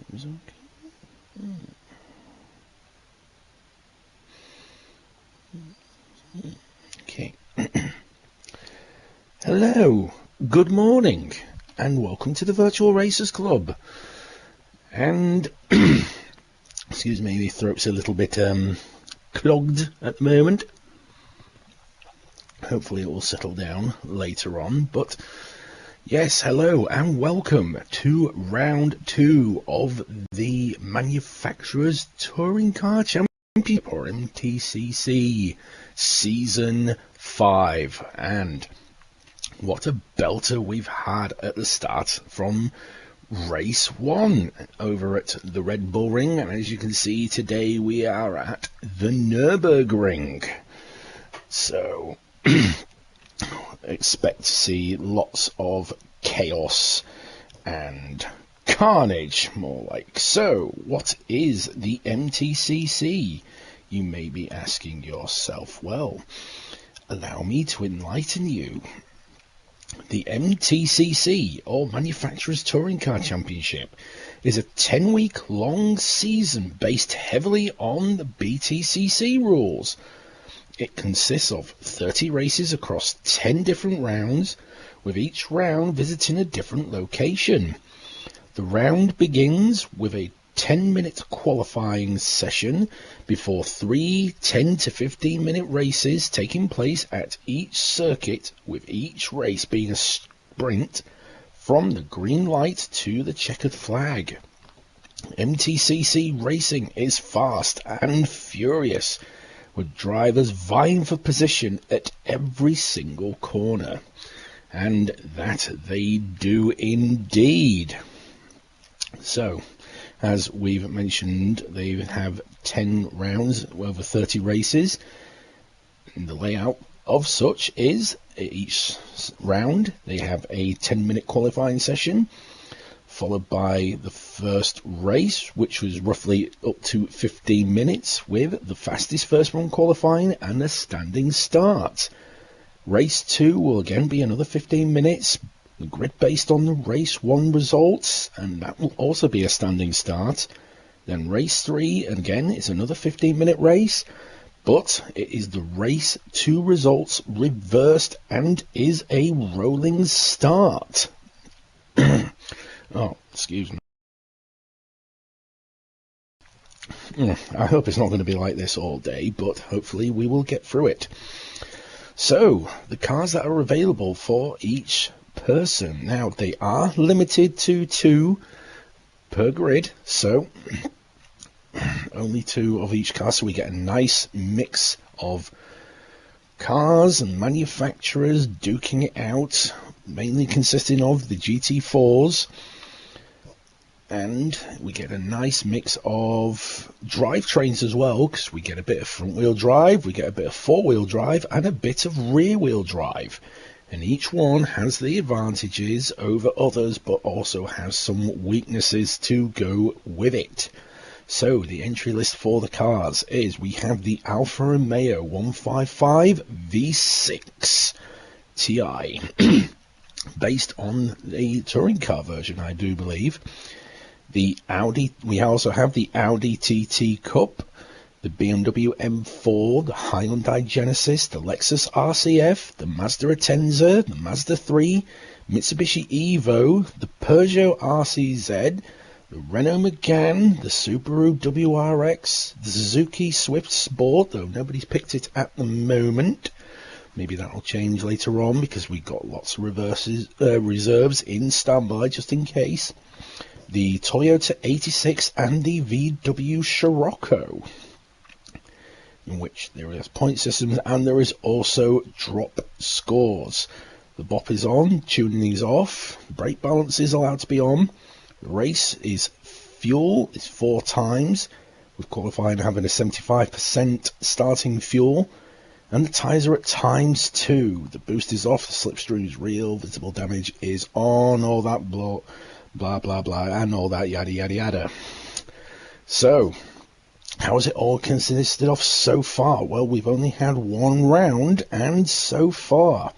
Seems okay. Okay. Hello, good morning, and welcome to the Virtual Racers Club. And, excuse me, my throat's a little bit clogged at the moment. Hopefully it will settle down later on, but yes, hello and welcome to round 2 of the Manufacturers Touring Car Championship, or MTCC, Season 5. And what a belter we've had at the start from Race 1 over at the Red Bull Ring. And as you can see, today we are at the Nürburgring. So expect to see lots of chaos and carnage, more like. So, what is the MTCC? You may be asking yourself. Well, allow me to enlighten you. The MTCC, or Manufacturers Touring Car Championship, is a 10-week long season based heavily on the BTCC rules. It consists of 30 races across 10 different rounds, with each round visiting a different location. The round begins with a 10-minute qualifying session before 3 10 to 15-minute races taking place at each circuit, with each race being a sprint from the green light to the checkered flag. MTCC racing is fast and furious, with drivers vying for position at every single corner. And that they do indeed. So, as we've mentioned, they have 10 rounds over 30 races. And the layout of such is, each round they have a 10-minute qualifying session, followed by the first race, which was roughly up to 15 minutes, with the fastest first one qualifying and a standing start. Race 2 will again be another 15 minutes, the grid based on the race 1 results, and that will also be a standing start. Then race 3, and again, it's another 15-minute race, but it is the race 2 results reversed and is a rolling start. Oh, excuse me. I hope it's not going to be like this all day, but hopefully we will get through it. So, the cars that are available for each person. Now, they are limited to 2 per grid, so only 2 of each car, so we get a nice mix of cars and manufacturers duking it out, mainly consisting of the GT4s. And we get a nice mix of drivetrains as well, because we get a bit of front-wheel drive, we get a bit of four-wheel drive, and a bit of rear-wheel drive. And each one has the advantages over others, but also has some weaknesses to go with it. So, the entry list for the cars is, we have the Alfa Romeo 155 V6 Ti, based on the touring car version, I do believe. The Audi, we also have the Audi TT Cup, the BMW M4, the Hyundai Genesis, the Lexus RCF, the Mazda Atenza, the Mazda 3, Mitsubishi Evo, the Peugeot RCZ, the Renault Megane, the Subaru WRX, the Suzuki Swift Sport, though nobody's picked it at the moment. Maybe that'll change later on, because we've got lots of reserves in standby just in case. The Toyota 86 and the VW Scirocco, in which there is point systems and there is also drop scores. The bop is on, tuning these off, brake balance is allowed to be on. The race is fuel is 4 times, with qualifying having a 75% starting fuel, and the tyres are at times 2. The boost is off, the slipstream is real, visible damage is on, all that blah blah blah and all that yada yada yada. So, how has it all consisted of so far? Well, we've only had 1 round, and so far,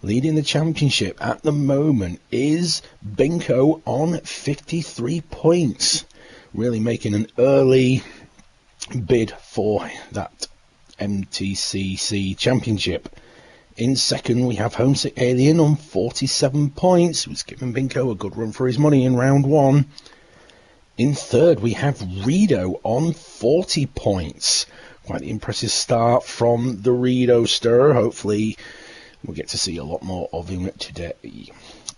Leading the championship at the moment is Binko on 53 points. Really making an early bid for that MTCC championship. In second, we have Homesick Alien on 47 points, who's given Binko a good run for his money in round one. In third, we have Rido on 40 points. Quite the impressive start from the Rido stir. Hopefully, we'll get to see a lot more of him today.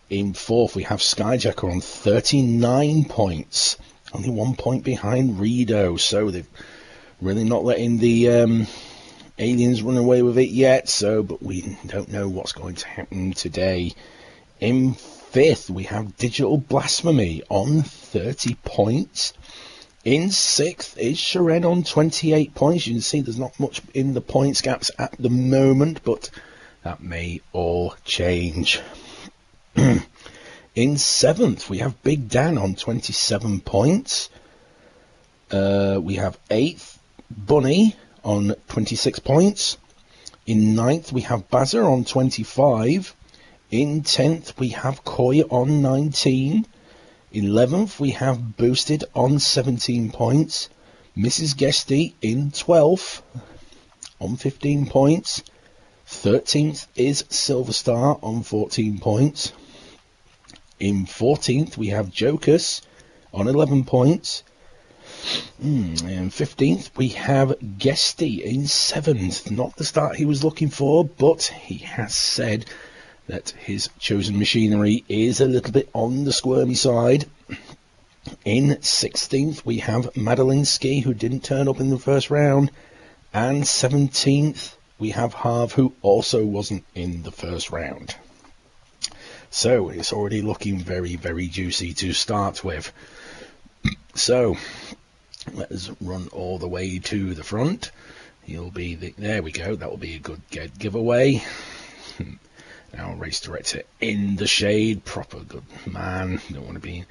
In fourth, we have Skyjacker on 39 points. Only 1 point behind Rido, so they've really not letting the aliens run away with it yet, but we don't know what's going to happen today. In fifth, we have Digital Blasphemy on 30 points. In sixth is Sharen on 28 points. You can see there's not much in the points gaps at the moment, but that may all change. In seventh, we have Big Dan on 27 points. We have eighth, Bunny on 26 points. In ninth, we have Bazzer on 25. In 10th, we have Koi on 19. 11th, we have Boosted on 17 points. Mrs. Guesty in 12th on 15 points. 13th is Silver Star on 14 points. In 14th, we have Jokers on 11 points. And 15th, we have Guesty in 7th. Not the start he was looking for, but he has said that his chosen machinery is a little bit on the squirmy side. In 16th, we have Madelinsky, who didn't turn up in the first round. And 17th, we have Harv, who also wasn't in the first round. So it's already looking very, very juicy to start with. So let us run all the way to the front. He'll be there we go. That will be a good giveaway. Now race director in the shade, proper good man. Don't want to be.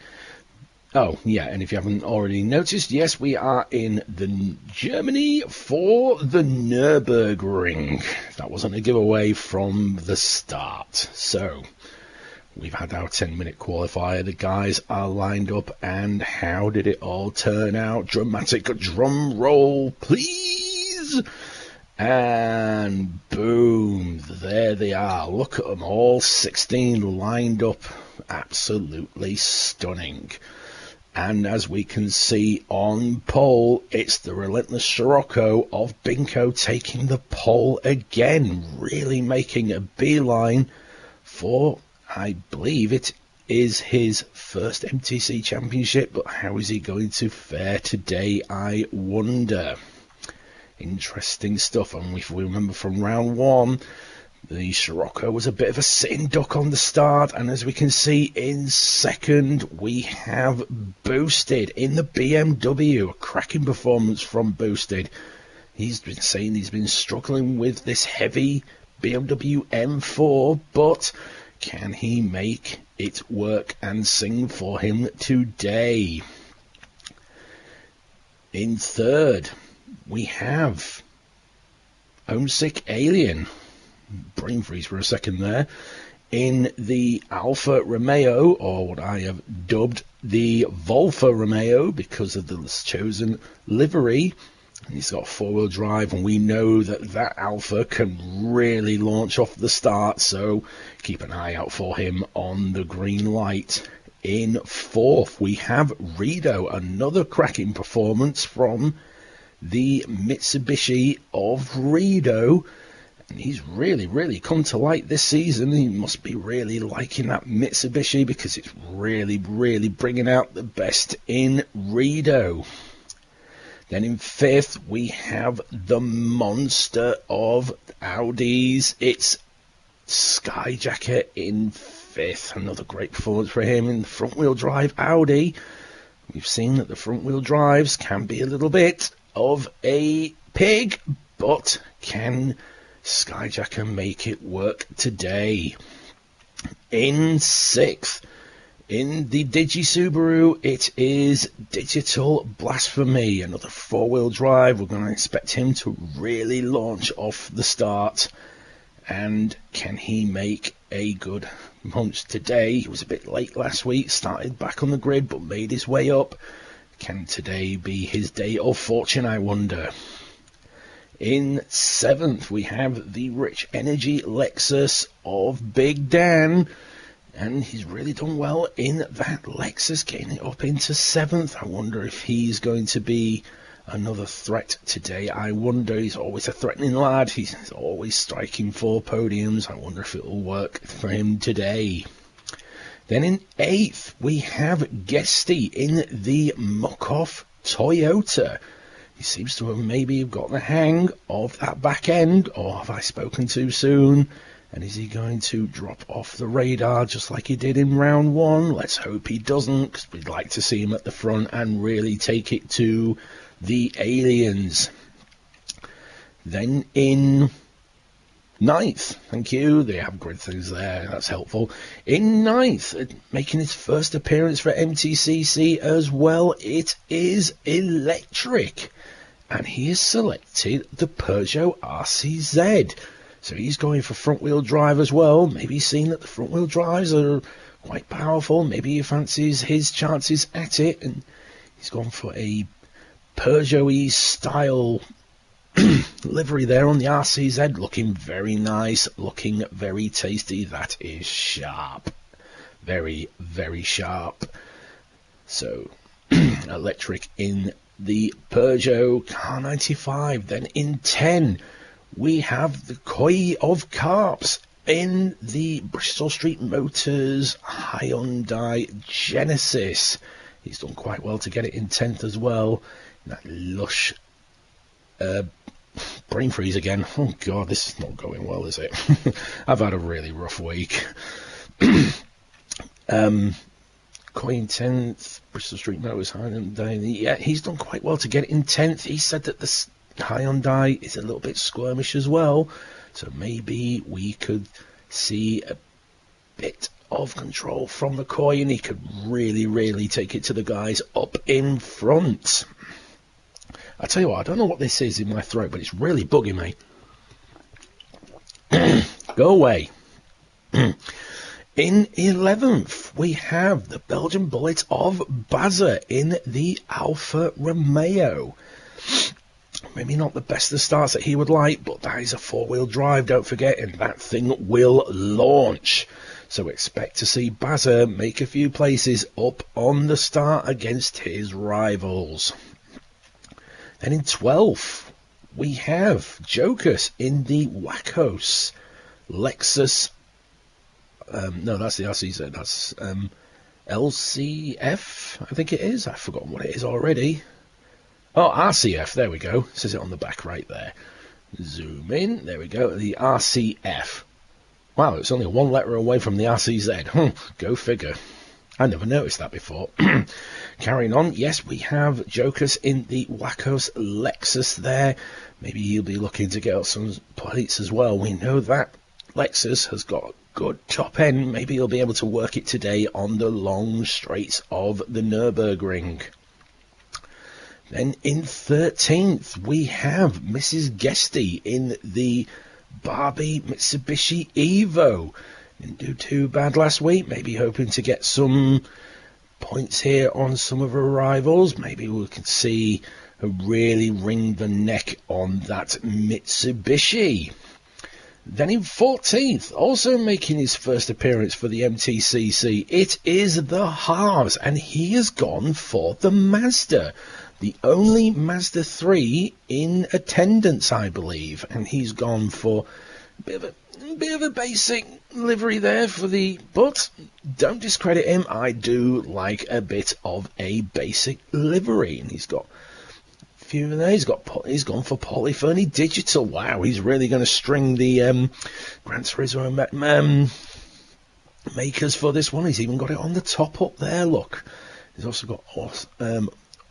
Oh yeah, and if you haven't already noticed, yes, we are in Germany for the Nürburgring. That wasn't a giveaway from the start. So we've had our 10-minute qualifier. The guys are lined up, and how did it all turn out? Dramatic drum roll, please. And boom, there they are. Look at them all, 16 lined up. Absolutely stunning. And as we can see on pole, it's the relentless Scirocco of Binko taking the pole again, really making a beeline for, I believe it is his first MTC championship, but how is he going to fare today, I wonder. Interesting stuff. And if we remember from round one, the Scirocco was a bit of a sitting duck on the start, and as we can see in second, we have Boosted in the BMW. A cracking performance from Boosted. He's been saying he's been struggling with this heavy BMW M4, but can he make it work and sing for him today? In third, we have Homesick Alien. Brain freeze for a second there. In the Alfa Romeo, or what I have dubbed the Volfa Romeo because of the chosen livery. And he's got four-wheel drive, and we know that Alfa can really launch off the start, so keep an eye out for him on the green light. In fourth, we have Rido, another cracking performance from the Mitsubishi of Rido. And he's really come to light this season. He must be really liking that Mitsubishi because it's really bringing out the best in Rido. Then in fifth, we have the monster of Audis. It's Skyjacker in fifth. Another great performance for him in the front-wheel drive Audi. We've seen that the front-wheel drives can be a little bit of a pig, but can Skyjacker make it work today? In sixth, in the Digi Subaru, it is Digital Blasphemy, another four-wheel drive. We're going to expect him to really launch off the start. And can he make a good punch today? He was a bit late last week, started back on the grid, but made his way up. Can today be his day of fortune, I wonder? In 7th, we have the Rich Energy Lexus of Big Dan. And he's really done well in that Lexus, getting it up into 7th. I wonder if he's going to be another threat today. I wonder. He's always a threatening lad. He's always striking for podiums. I wonder if it will work for him today. Then in 8th, we have Guesty in the Muck-Off Toyota. He seems to have maybe got the hang of that back end, or have I spoken too soon? And is he going to drop off the radar just like he did in round 1? Let's hope he doesn't, because we'd like to see him at the front and really take it to the aliens. Then in 9th, thank you, they have grid things there, that's helpful. In 9th, making his first appearance for MTCC as well, it is Electric. And he has selected the Peugeot RCZ. So he's going for front-wheel drive as well. Maybe he's seen that the front-wheel drives are quite powerful. Maybe he fancies his chances at it. And he's gone for a Peugeot-y style livery there on the RCZ. Looking very nice. Looking very tasty. That is sharp. Very, very sharp. So, Electric in the Peugeot Car95. Then in 10... we have the Koi of Carps in the Bristol Street Motors Hyundai Genesis. He's done quite well to get it in 10th as well. That lush brain freeze again. Oh God, this is not going well, is it? I've had a really rough week. Koi in 10th, Bristol Street Motors Hyundai. Yeah, he's done quite well to get it in 10th. He said that the Hyundai is a little bit squirmish as well, so maybe we could see a bit of control from the Koi and he could really, really take it to the guys up in front. I tell you what, I don't know what this is in my throat, but it's really bugging me. Go away. In 11th, we have the Belgian Bullet of Bazza in the Alfa Romeo. Maybe not the best of starts that he would like, but that is a 4-wheel drive, don't forget, and that thing will launch. So expect to see Bazza make a few places up on the start against his rivals. Then in 12th, we have Jokus in the Wackos Lexus. No, that's the RCZ. That's LCF, I think it is. I've forgotten what it is already. Oh, RCF, there we go. It says it on the back right there. Zoom in, there we go, the RCF. Wow, it's only one letter away from the RCZ. Go figure. I never noticed that before. Carrying on, yes, we have Jokus in the Wackos Lexus there. Maybe he'll be looking to get some plates as well. We know that Lexus has got a good top end. Maybe he'll be able to work it today on the long straights of the Nürburgring. Then in 13th, we have Mrs. Guesty in the Barbie Mitsubishi Evo. Didn't do too bad last week. Maybe hoping to get some points here on some of her rivals. Maybe we can see her really wring the neck on that Mitsubishi. Then in 14th, also making his first appearance for the MTCC, it is the Halves, and he has gone for the Mazda. The only Mazda 3 in attendance, I believe, and he's gone for a bit of a basic livery there for the, but don't discredit him. I do like a bit of a basic livery, and he's got a few of there. He's gone for Polyphony Digital. Wow, he's really going to string the Gran Turismo makers for this one. He's even got it on the top up there. Look, he's also got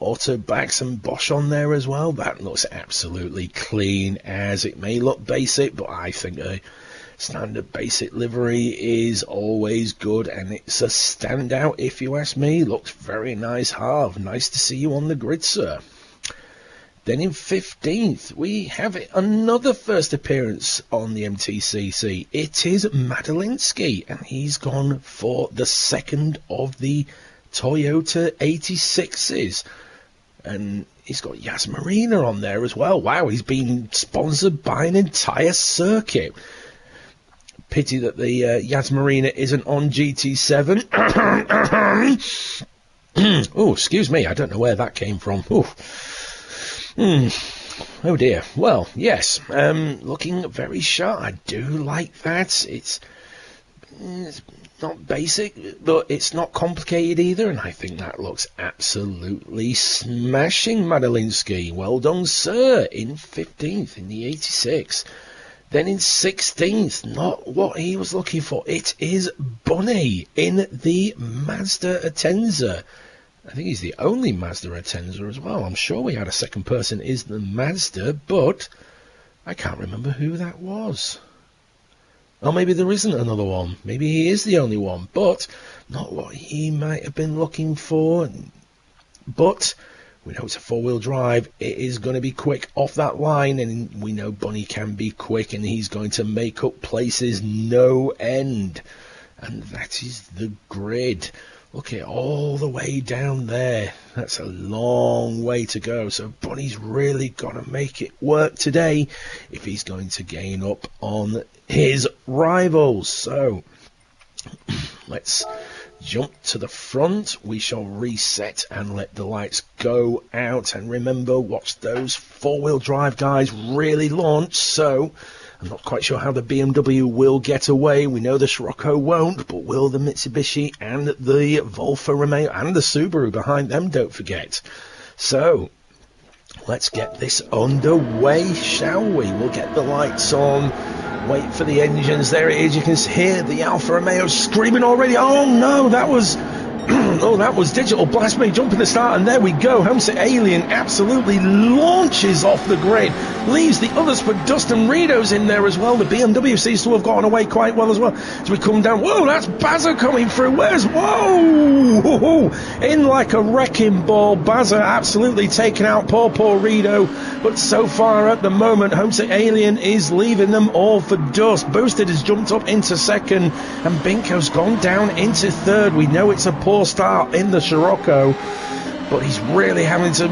Autobacks and Bosch on there as well. That looks absolutely clean as. It may look basic, but I think a standard basic livery is always good, and it's a standout if you ask me. Looks very nice, Harv. Nice to see you on the grid, sir. Then in 15th, we have another first appearance on the MTCC. It is Madalinsky, and he's gone for the second of the Toyota 86s. And he's got Yas Marina on there as well. Wow, he's been sponsored by an entire circuit. Pity that the Yas Marina isn't on GT7. Oh, excuse me, I don't know where that came from. Oh dear. Well, yes, looking very sharp. I do like that. It's not basic, but it's not complicated either, and I think that looks absolutely smashing, Madalinsky. Well done, sir, in 15th in the 86. Then in 16th, not what he was looking for. It is Bunny in the Mazda Atenza. I think he's the only Mazda Atenza as well. I'm sure we had a second person is the Mazda, but I can't remember who that was. Or maybe there isn't another one. Maybe he is the only one, but not what he might have been looking for. But we know it's a four-wheel drive. It is going to be quick off that line, and we know Bunny can be quick, and he's going to make up places no end. And that is the grid. Look at all the way down there. That's a long way to go. So Bunny's really got to make it work today if he's going to gain up on his rivals. So let's jump to the front. We shall reset and let the lights go out. And remember, watch those four-wheel drive guys really launch. So I'm not quite sure how the BMW will get away. We know the Scirocco won't, but will the Mitsubishi and the Alfa Romeo and the Subaru behind them, don't forget. So let's get this underway, shall we? We'll get the lights on. Wait for the engines. There it is. You can hear the Alfa Romeo screaming already. Oh no, that was oh, that was Digital Blast Me jumping the start, and there we go. Homesick Alien absolutely launches off the grid, leaves the others for dust, and Rito's in there as well. The BMW seems to have gotten away quite well as well. As we come down, whoa, that's Bazza coming through. Whoa, in like a wrecking ball. Bazza absolutely taking out poor Rito, but so far at the moment, Homesick Alien is leaving them all for dust. Boosted has jumped up into second, and Binko's gone down into third. We know it's a poor start in the Scirocco, but he's really having to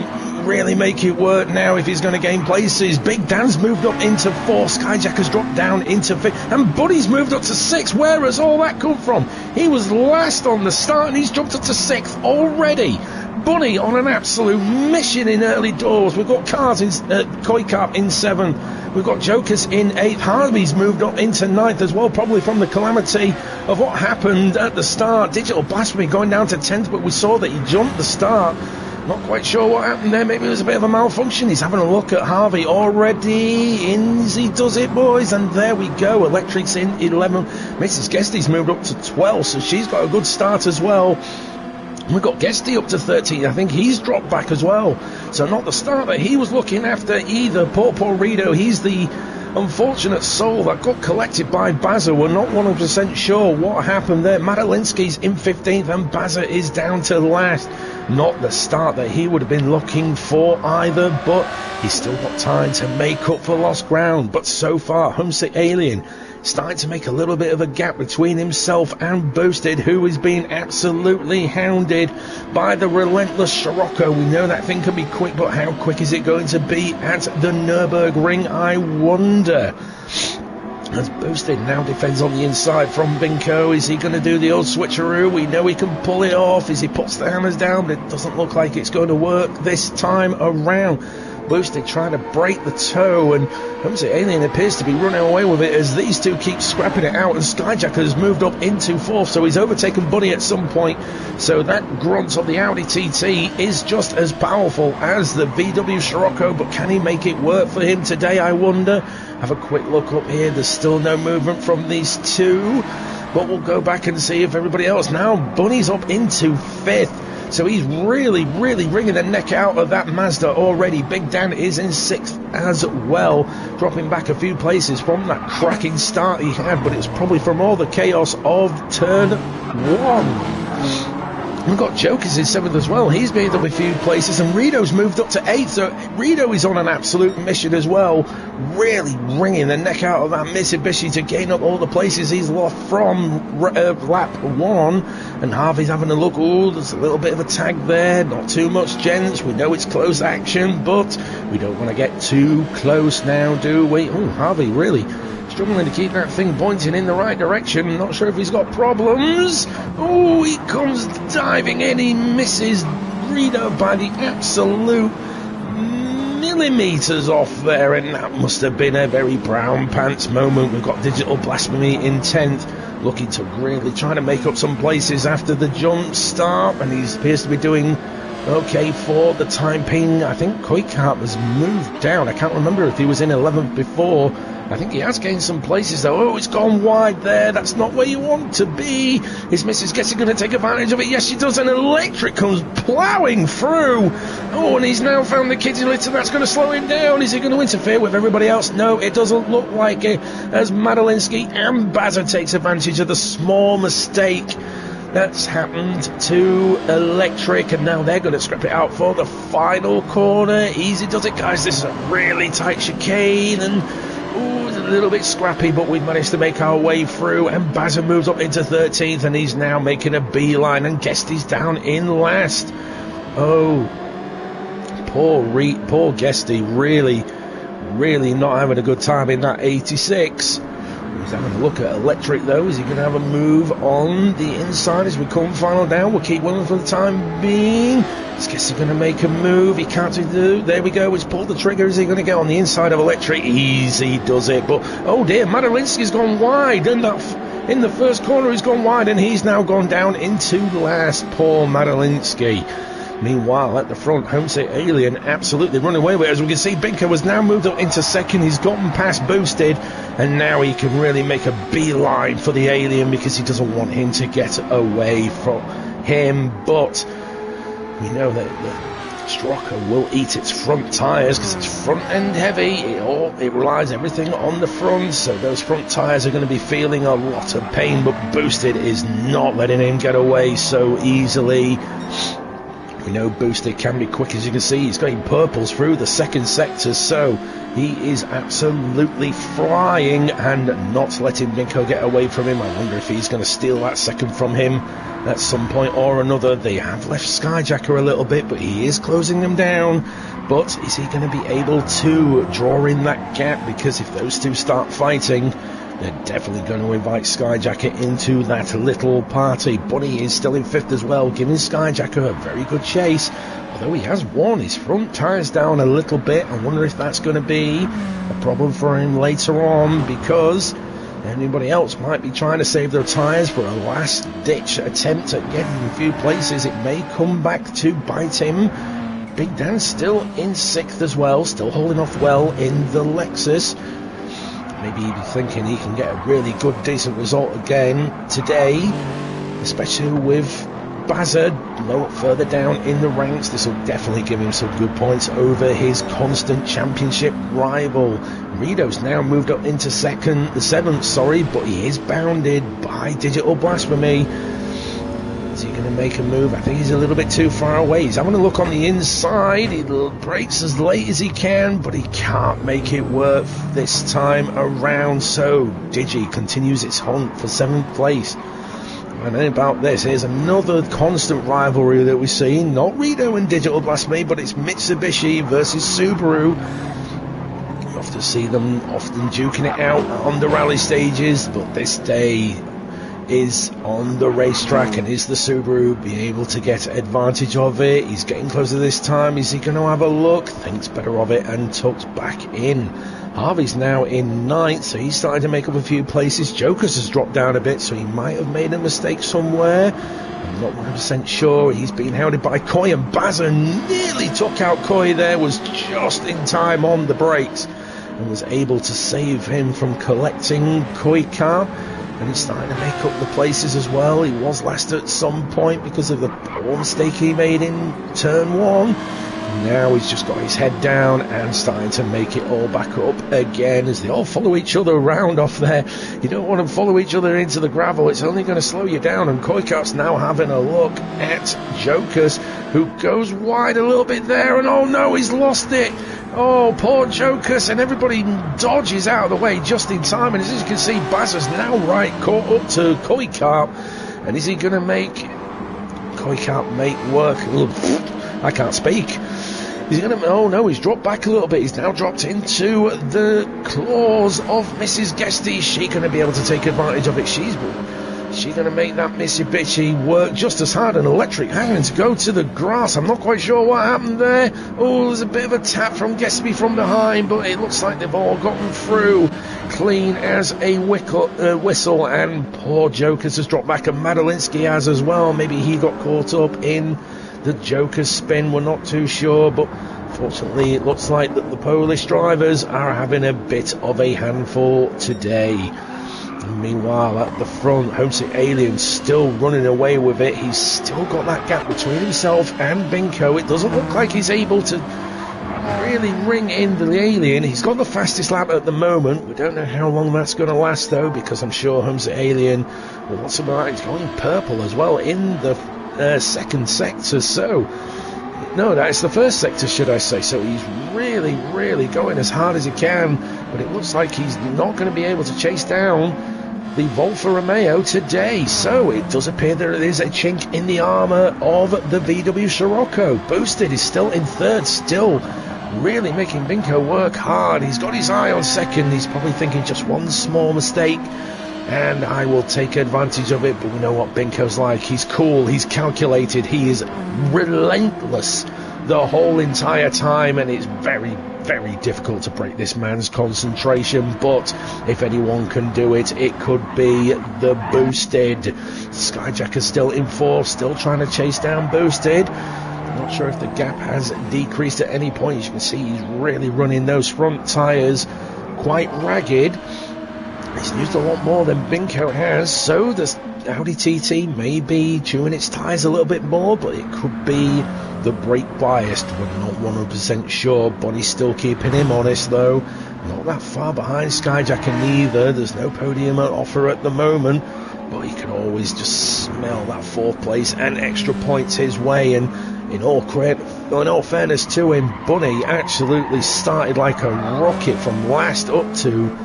really make it work now if he's going to gain places. Big Dan's moved up into fourth, Skyjacker's dropped down into fifth, and Buddy's moved up to sixth. Where has all that come from? He was last on the start and he's jumped up to sixth already. Bunny on an absolute mission in early doors. We've got Cars in Koi Carp in 7th. We've got Jokers in 8th. Harvey's moved up into 9th as well, probably from the calamity of what happened at the start. Digital Blasphemy going down to 10th, but we saw that he jumped the start. Not quite sure what happened there. Maybe it was a bit of a malfunction. He's having a look at Harvey already. In he does it, boys. And there we go. Electric's in 11th. Mrs. Guesty's moved up to 12th, so she's got a good start as well. We've got Guesty up to 13. I think he's dropped back as well. So not the start that he was looking after either. Poor Rito. He's the unfortunate soul that got collected by Bazza. We're not 100% sure what happened there. Madalinsky's in 15th and Bazza is down to last. Not the start that he would have been looking for either, but he's still got time to make up for lost ground. But so far, Homesick Alien starting to make a little bit of a gap between himself and Boosted, who is being absolutely hounded by the relentless Scirocco. We know that thing can be quick, but how quick is it going to be at the Nürburgring, I wonder? As Boosted now defends on the inside from Binko. Is he going to do the old switcheroo? We know he can pull it off as he puts the hammers down, but it doesn't look like it's going to work this time around. Boosted trying to break the toe, and Homesick Alien appears to be running away with it as these two keep scrapping it out, and Skyjacker has moved up into fourth, so he's overtaken Bunny at some point. So that grunt of the Audi TT is just as powerful as the VW Scirocco, but can he make it work for him today, I wonder? Have a quick look up here. There's still no movement from these two, but we'll go back and see if everybody else. Now Bunny's up into fifth. So he's really wringing the neck out of that Mazda already. Big Dan is in 6th as well, dropping back a few places from that cracking start he had, but it's probably from all the chaos of turn 1. We've got Jokers in 7th as well. He's made up a few places, and Rito's moved up to 8th. So Rito is on an absolute mission as well, really wringing the neck out of that Mitsubishi to gain up all the places he's lost from lap 1. And Harvey's having a look. Oh, there's a little bit of a tag there. Not too much, gents. We know it's close action, but we don't want to get too close now, do we? Oh, Harvey really struggling to keep that thing pointing in the right direction. I'm not sure if he's got problems. Oh, he comes diving in. He misses Rito by the absolute millimeters off there, and that must have been a very brown pants moment. We've got Digital Blasphemy in 10th, looking to really try to make up some places after the jump start, and he appears to be doing okay for the time being. I think Koikart has moved down. I can't remember if he was in 11th before. I think he has gained some places though. Oh, it's gone wide there. That's not where you want to be. His missus guess he's going to take advantage of it. Yes, she does. And Electric comes ploughing through. Oh, and he's now found the kiddie litter. That's going to slow him down. Is he going to interfere with everybody else? No, it doesn't look like it, as Madalinsky and Bazza takes advantage of the small mistake that's happened to Electric, and now they're going to scrap it out for the final corner. Easy does it, guys. This is a really tight chicane, and ooh, it's a little bit scrappy, but we've managed to make our way through, and Bazza moves up into 13th, and he's now making a beeline, and Guesty's down in last. Oh, poor Guesty, really not having a good time in that 86. He's having a look at Electric though. Is he going to have a move on the inside as we come final down? We'll keep winning for the time being. Is Guessy going to make a move? He can't do. There we go. He's pulled the trigger. Is he going to get on the inside of Electric? Easy does it. But oh dear, Madalinsky's gone wide. And in the first corner he's gone wide, and he's now gone down into last. Poor Madalinsky. Meanwhile, at the front, Homesick Alien absolutely run away with it. As we can see, Binker was now moved up into second. He's gotten past Boosted, and now he can really make a beeline for the Alien because he doesn't want him to get away from him. But we know that the Stroker will eat its front tyres because it's front end heavy. It relies everything on the front, so those front tyres are going to be feeling a lot of pain. But Boosted is not letting him get away so easily. We know Boosted can be quick, as you can see. He's going purples through the second sector, so he is absolutely flying and not letting Minko get away from him. I wonder if he's going to steal that second from him at some point or another. They have left Skyjacker a little bit, but he is closing them down. But is he going to be able to draw in that gap? Because if those two start fighting, they're definitely going to invite Skyjacker into that little party. Bunny is still in 5th as well, giving Skyjacker a very good chase. Although he has worn his front tyres down a little bit. I wonder if that's going to be a problem for him later on, because anybody else might be trying to save their tyres for a last-ditch attempt at getting a few places. It may come back to bite him. Big Dan still in 6th as well, still holding off well in the Lexus. Maybe he'd be thinking he can get a really good, decent result again today, especially with Bazza further down in the ranks. This will definitely give him some good points over his constant championship rival. Rito's now moved up into 7th, but he is bounded by Digital Blasphemy. Is he going to make a move? I think he's a little bit too far away. He's having a look on the inside. He brakes as late as he can, but he can't make it work this time around. So Digi continues its hunt for 7th place. And then about this, here's another constant rivalry that we see. Not Rito and Digital Blasphemy, but it's Mitsubishi versus Subaru. You often see them often duking it out on the rally stages, but this day is on the racetrack, and is the Subaru be able to get advantage of it? He's getting closer this time. Is he going to have a look? Thinks better of it and tucks back in. Harvey's now in 9th, so he's starting to make up a few places. Jokers has dropped down a bit, so he might have made a mistake somewhere. I'm not 100% sure. He's being hounded by Koi, and Bazza nearly took out Koi there, was just in time on the brakes and was able to save him from collecting Koi car. And he's starting to make up the places as well. He was last at some point because of the poor mistake he made in turn 1. now he's just got his head down and starting to make it all back up again as they all follow each other around off there. You don't want to follow each other into the gravel, it's only going to slow you down. And Koikarp's now having a look at Jokers, who goes wide a little bit there, and oh no, he's lost it. Oh, poor Jokers, and everybody dodges out of the way just in time. And as you can see, Baz is now caught up to Koikarp. And is he going to make Koikarp make work? I can't speak. He's going to... Oh no, he's dropped back a little bit. He's now dropped into the claws of Mrs. Guesty. Is she going to be able to take advantage of it? She's going to make that Mitsubishi work just as hard. And Electric having to go to the grass. I'm not quite sure what happened there. Oh, there's a bit of a tap from Guesty from behind, but it looks like they've all gotten through clean as a whistle. And poor Jokers has dropped back, and Madalinsky has as well. Maybe he got caught up in the Joker's spin, we're not too sure, but fortunately it looks like that the Polish drivers are having a bit of a handful today. And meanwhile at the front, Homesick Alien still running away with it. He's still got that gap between himself and Binko. It doesn't look like he's able to really ring in the Alien. He's got the fastest lap at the moment. We don't know how long that's going to last though, because I'm sure Homesick Alien, well, what's about, he's going purple as well in the second sector, so no, that's the first sector, should I say. So he's really going as hard as he can, but it looks like he's not going to be able to chase down the Volfa Romeo today. So it does appear there is a chink in the armour of the VW Scirocco. Boosted is still in third, still really making Binko work hard. He's got his eye on second. He's probably thinking just one small mistake and I will take advantage of it. But we know what Binko's like. He's cool, he's calculated, he is relentless the whole entire time, and it's very difficult to break this man's concentration. But if anyone can do it, it could be the Boosted. Skyjacker's still in fourth, still trying to chase down Boosted. I'm not sure if the gap has decreased at any point. As you can see, he's really running those front tyres quite ragged. He's used a lot more than Binko has, so the Audi TT may be chewing its tyres a little bit more, but it could be the brake biased. We're not 100% sure. Bonnie's still keeping him honest though. Not that far behind Skyjacker neither. There's no podium offer at the moment, but he can always just smell that fourth place and extra points his way. And in all fairness to him, Bunny absolutely started like a rocket from last up to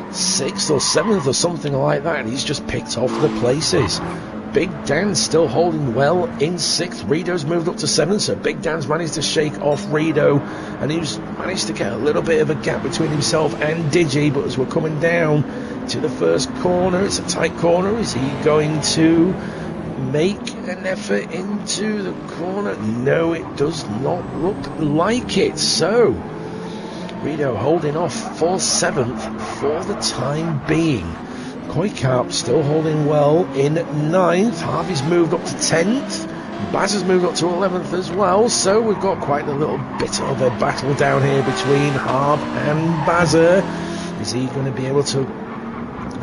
6th or 7th or something like that, and he's just picked off the places. Big Dan's still holding well in 6th. Rido's moved up to 7th, so Big Dan's managed to shake off Rido, and he's managed to get a little bit of a gap between himself and Digi. But as we're coming down to the first corner, it's a tight corner. Is he going to make an effort into the corner? No, it does not look like it. So Rido holding off for 7th for the time being. Koikarp still holding well in 9th. Harvey's moved up to 10th. Baz has moved up to 11th as well. So we've got quite a little bit of a battle down here between Harv and Bazzer. Is he going to be able to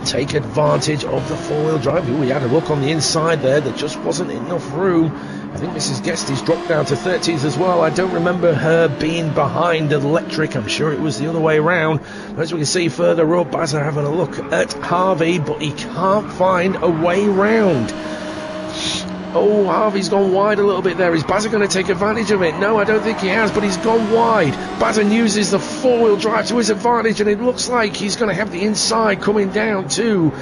take advantage of the four-wheel drive? We had a look on the inside there. There just wasn't enough room. I think Mrs. Guesty's dropped down to 30th as well. I don't remember her being behind Electric. I'm sure it was the other way around. As we can see further up, Bazza having a look at Harvey, but he can't find a way round. Oh, Harvey's gone wide a little bit there. Is Bazza going to take advantage of it? No, I don't think he has, but he's gone wide. Bazza uses the four-wheel drive to his advantage, and it looks like he's going to have the inside coming down to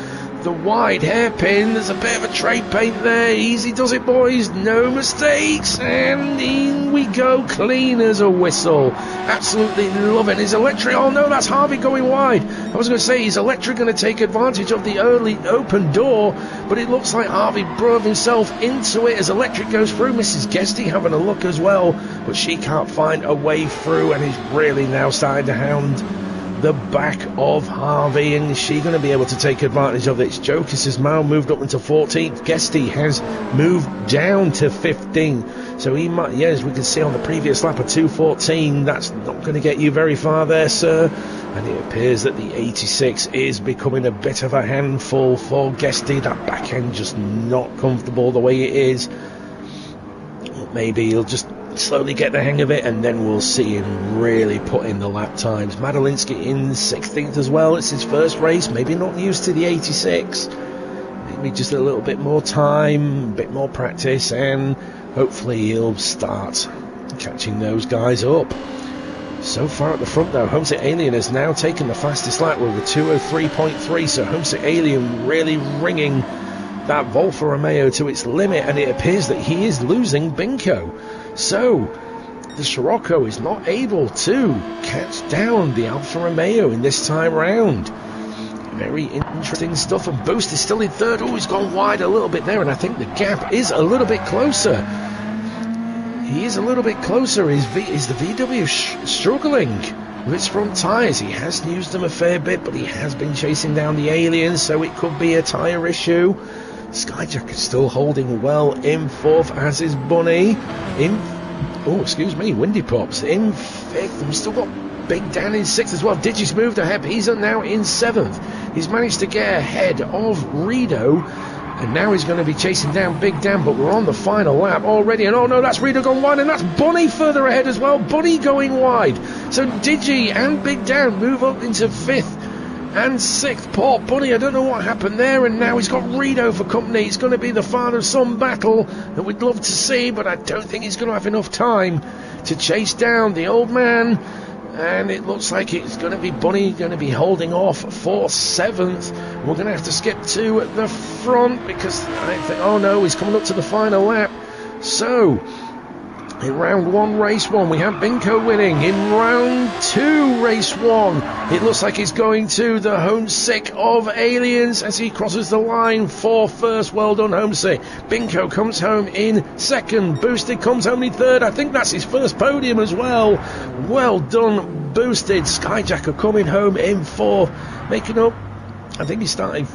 the wide hairpin. There's a bit of a trade paint there. Easy does it, boys. No mistakes. And in we go, clean as a whistle. Absolutely loving his Electric. Oh no, that's Harvey going wide. I was going to say, is Electric going to take advantage of the early open door? But it looks like Harvey drove himself into it as Electric goes through. Mrs. Guesty having a look as well, but she can't find a way through, and is really now starting to hound the back of Harvey. And is she going to be able to take advantage of this? Jokis has now moved up into 14th. Guesty has moved down to 15th. So he might, yeah, as we can see on the previous lap of 2:14, that's not going to get you very far there, sir. And it appears that the 86 is becoming a bit of a handful for Guesty. That back end just not comfortable the way it is. maybe he'll just slowly get the hang of it, and then we'll see him really put in the lap times. Madalinsky in 16th as well. It's his first race, maybe not used to the 86. Maybe just a little bit more time, a bit more practice, and hopefully he'll start catching those guys up. So far at the front though, Homesick Alien has now taken the fastest lap with a 2:03.3, so Homesick Alien really ringing that Volfa Romeo to its limit, and it appears that he is losing Binko. So the Scirocco is not able to catch down the Alfa Romeo in this time round. Very interesting stuff, and Boost is still in third. Oh, he's gone wide a little bit there, and I think the gap is a little bit closer. He is a little bit closer. Is the VW struggling with its front tyres? He has used them a fair bit, but he has been chasing down the Aliens, so it could be a tyre issue. Skyjack is still holding well in fourth, as is Bunny. Windy Pops in fifth. We've still got Big Dan in sixth as well. Digi's moved ahead. He's now in seventh. He's managed to get ahead of Rido, and now he's going to be chasing down Big Dan, but we're on the final lap already, and oh no, that's Rido going wide, and that's Bunny further ahead as well. Bunny going wide. So Digi and Big Dan move up into fifth and sixth. Poor Bunny, I don't know what happened there, and now he's got Rido for company. It's going to be the father-son battle that we'd love to see, but I don't think he's going to have enough time to chase down the old man. And it looks like it's going to be Bunny going to be holding off for seventh. We're going to have to skip to the front because I think, oh no, he's coming up to the final lap. So in round one, race one, we have Binko winning. In round two, race one, it looks like he's going to the Homesick of Aliens as he crosses the line for first. Well done, Homesick. Binko comes home in second. Boosted comes home in third. I think that's his first podium as well. Well done, Boosted. Skyjacker coming home in fourth, making up. I think he started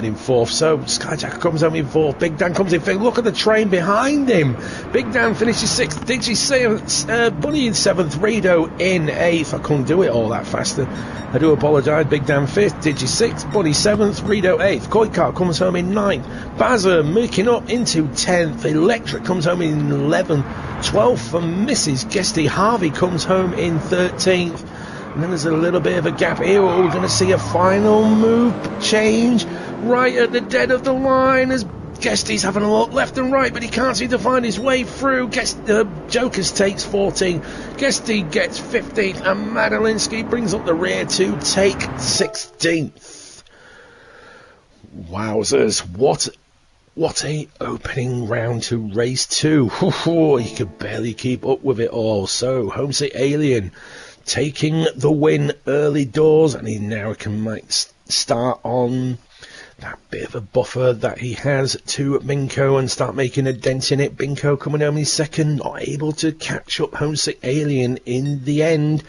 in fourth, so Skyjacker comes home in fourth. Big Dan comes in fifth. Look at the train behind him. Big Dan finishes sixth. Digi seventh. Bunny in seventh. Rido in eighth. I couldn't do it all that faster. I do apologise. Big Dan fifth. Digi sixth. Bunny seventh. Rido eighth. Koikar comes home in ninth. Bazza making up into 10th. Electric comes home in 11th. 12th for Mrs. Guesty. Harvey comes home in 13th. And then there's a little bit of a gap here. We're going to see a final move change right at the dead of the line as Guesty's having a look left and right, but he can't seem to find his way through. Jokers takes 14th. Guesty gets 15th, and Madalinsky brings up the rear to take 16th. Wowzers, what a opening round to race two. He could barely keep up with it all. So Homesick Alien taking the win early doors, and he now can start on that bit of a buffer that he has to Binko and start making a dent in it. Binko coming home in second, not able to catch up Homesick Alien in the end.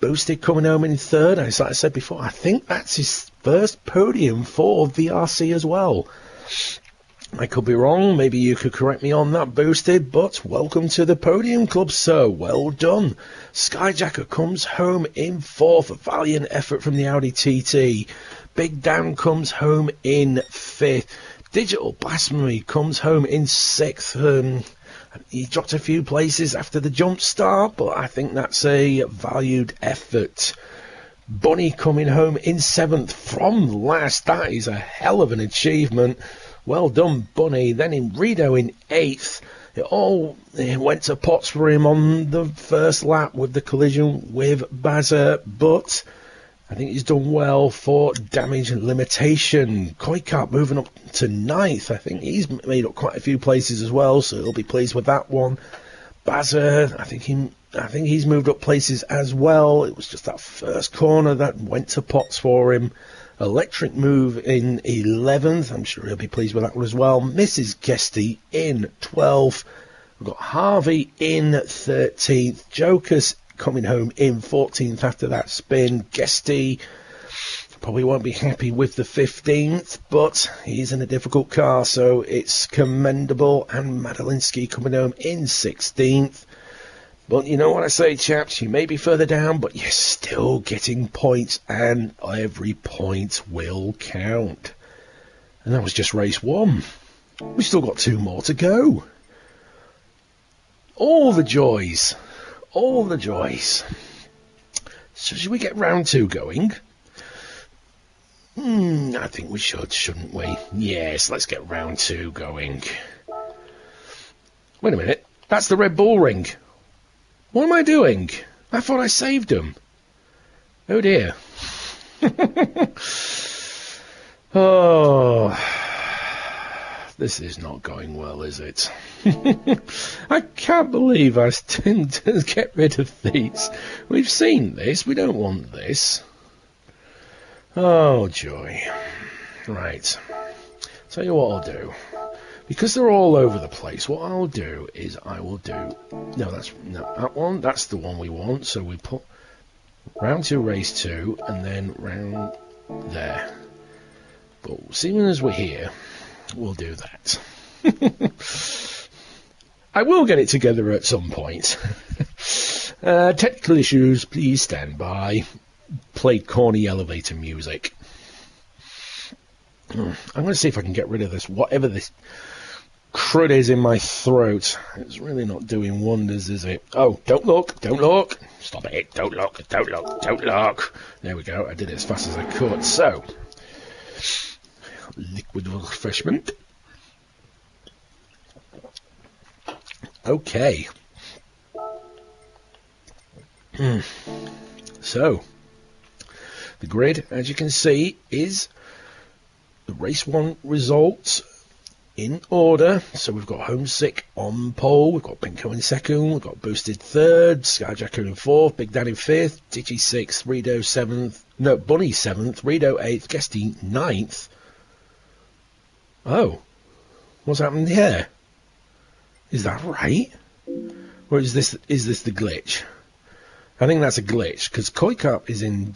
Boosted coming home in third. As I said before, I think that's his first podium for VRC as well. I could be wrong, maybe you could correct me on that, Boosted, but welcome to the podium club, so well done. Skyjacker comes home in fourth, a valiant effort from the Audi TT. Big Dan comes home in fifth. Digital Blasphemy comes home in sixth. He dropped a few places after the jump start, but I think that's a valued effort. Bunny coming home in seventh from last. That is a hell of an achievement. Well done, Bunny. Then in Rido in eighth. It went to pots for him on the first lap with the collision with Bazza, but I think he's done well for damage and limitation. Koikart moving up to ninth. I think he's made up quite a few places as well, so he'll be pleased with that one. Bazza, I think he's moved up places as well. It was just that first corner that went to pots for him. Electric move in 11th. I'm sure he'll be pleased with that one as well. Mrs. Guesty in 12th. We've got Harvey in 13th. Jokers coming home in 14th after that spin. Guesty probably won't be happy with the 15th, but he's in a difficult car, so it's commendable. And Madalinsky coming home in 16th. But you know what I say, chaps, you may be further down, but you're still getting points, and every point will count. And that was just race one. We've still got two more to go. All the joys. All the joys. So should we get round 2 going? I think we should, shouldn't we? Yes, let's get round 2 going. Wait a minute. That's the Red Bull ring. What am I doing? I thought I saved them. Oh dear. Oh, this is not going well, is it? I can't believe I didn't get rid of these. We've seen this. We don't want this. Oh, joy. Right. Tell you what I'll do. Because they're all over the place, what I'll do is I will do... No, that one. That's the one we want. So we put round 2, race 2, and then round there. But seeing as we're here, we'll do that. I will get it together at some point. Technical issues, please stand by. Play corny elevator music. I'm going to see if I can get rid of this, whatever this crud is in my throat. It's really not doing wonders, is it? Oh, don't look, don't look. Stop it, don't look, don't look, don't look. There we go, I did it as fast as I could. So, liquid refreshment. Okay. So, the grid, as you can see, is the race 1 results in order. So we've got Homesick on pole, we've got Binko in second, we've got Boosted third, Skyjacker in fourth, Big Dan in fifth, Ditchy sixth, Rido seventh, no, Bunny seventh, Rido eighth, Guesty ninth. Oh, what's happened here? Is that right? Or is this the glitch? I think that's a glitch, because Koi Cup is in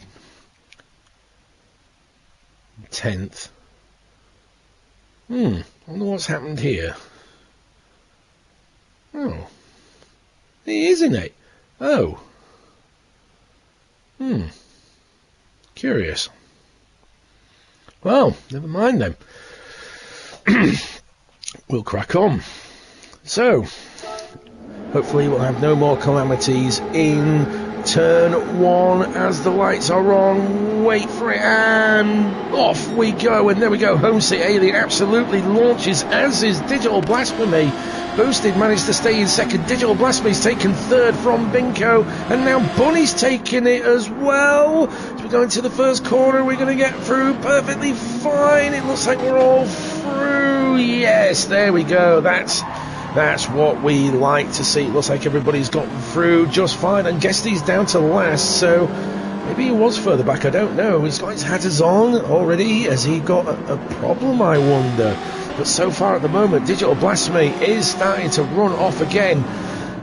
10th. I wonder what's happened here. Oh. It is, isn't it? Oh. Curious. Well, never mind then. We'll crack on. So, hopefully we'll have no more calamities in turn 1 as the lights are on. Wait for it, and off we go. And there we go. Homesick Alien absolutely launches, as is Digital Blasphemy. Boosted managed to stay in second. Digital Blasphemy's taken third from Binko, and now Bunny's taking it as well. As we go into the first corner, we're going to get through perfectly fine. It looks like we're all through. Yes, there we go. That's what we like to see. It looks like everybody's gotten through just fine, and Guesty's down to last, so maybe he was further back, I don't know. He's got his hatters on already. Has he got a problem, I wonder? But so far at the moment, Digital Blasphemy is starting to run off again.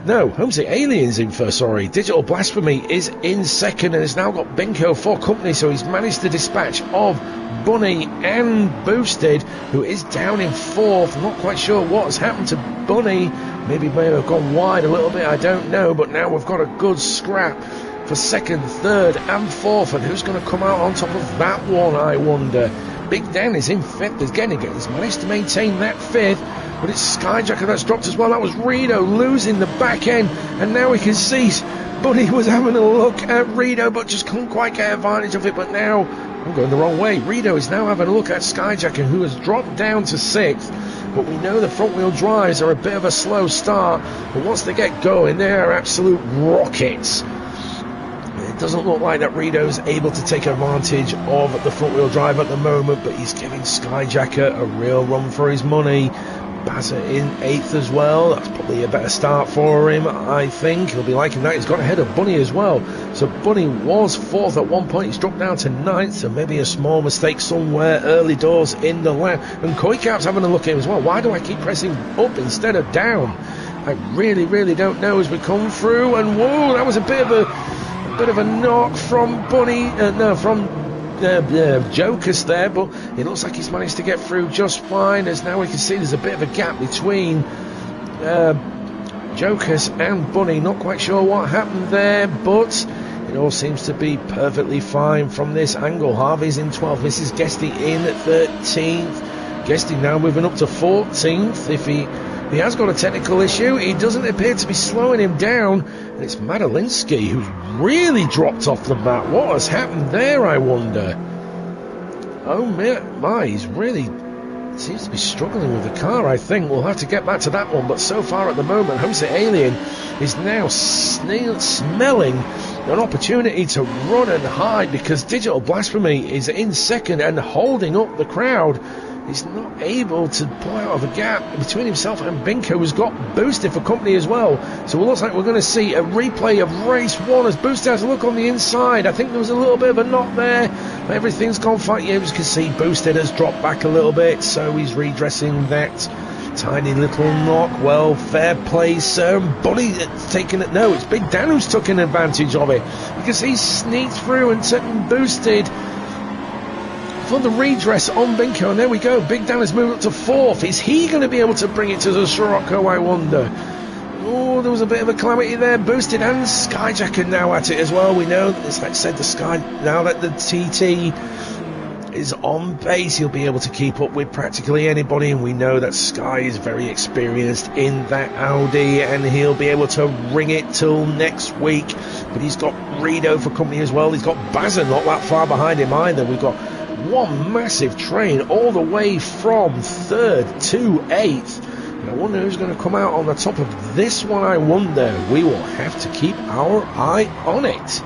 No, Homesick Alien's in first, sorry. Digital Blasphemy is in second, and has now got Binko for company, so he's managed to dispatch of Bunny and Boosted, who is down in fourth. I'm not quite sure what has happened to Bunny. Maybe may have gone wide a little bit, I don't know, but now we've got a good scrap for second, third and fourth, and who's going to come out on top of that one, I wonder? Big Dan is in fifth again. He's managed to maintain that fifth, but it's Skyjacker that's dropped as well. That was Rido losing the back end, and now we can see Bunny was having a look at Rido, but just couldn't quite get advantage of it. But now I'm going the wrong way. Rido is now having a look at Skyjacker, who has dropped down to sixth. But we know the front wheel drives are a bit of a slow start, but once they get going, they are absolute rockets. It doesn't look like that Rido's able to take advantage of the front wheel drive at the moment, but he's giving Skyjacker a real run for his money. Bazza in 8th as well. That's probably a better start for him, I think. He'll be liking that. He's got ahead of Bunny as well. So Bunny was 4th at one point. He's dropped down to 9th, so maybe a small mistake somewhere early doors in the lap. And Koi Cap's having a look at him as well. Why do I keep pressing up instead of down? I really don't know as we come through. And whoa, that was a bit of a knock from Bunny. Jokers there, but it looks like he's managed to get through just fine, as now we can see there's a bit of a gap between Jokers and Bunny. Not quite sure what happened there, but it all seems to be perfectly fine from this angle. Harvey's in 12th, this is Guesty in 13th. Guesty now moving up to 14th if he He has got a technical issue. He doesn't appear to be slowing him down. And it's Madalinsky who's really dropped off the map. What has happened there, I wonder? Oh my, he's really seems to be struggling with the car, I think. We'll have to get back to that one. But so far at the moment, Homesick Alien is now smelling an opportunity to run and hide, because Digital Blasphemy is in second and holding up the crowd. He's not able to pull out of a gap between himself and Binko, who's got Boosted for company as well. So it looks like we're going to see a replay of race one as Boosted has a look on the inside. I think there was a little bit of a knock there, but everything's gone fine. Yeah, as you can see, Boosted has dropped back a little bit, so he's redressing that tiny little knock. Well, fair play, sir. Bunny taking it. No, it's Big Dan who's taking advantage of it, because he sneaked through and taken Boosted for the redress on Binko, and there we go. Big Dan has moved up to fourth. Is he going to be able to bring it to the Scirocco, I wonder? Oh, there was a bit of a calamity there. Boosted and Skyjacker now at it as well. We know, as I said, the Sky, now that the TT is on base, he'll be able to keep up with practically anybody, and we know that Sky is very experienced in that Audi, and he'll be able to ring it till next week. But he's got Rido for company as well. He's got Bazza not that far behind him either. We've got one massive train all the way from third to eighth. And I wonder who's going to come out on the top of this one, I wonder. We will have to keep our eye on it.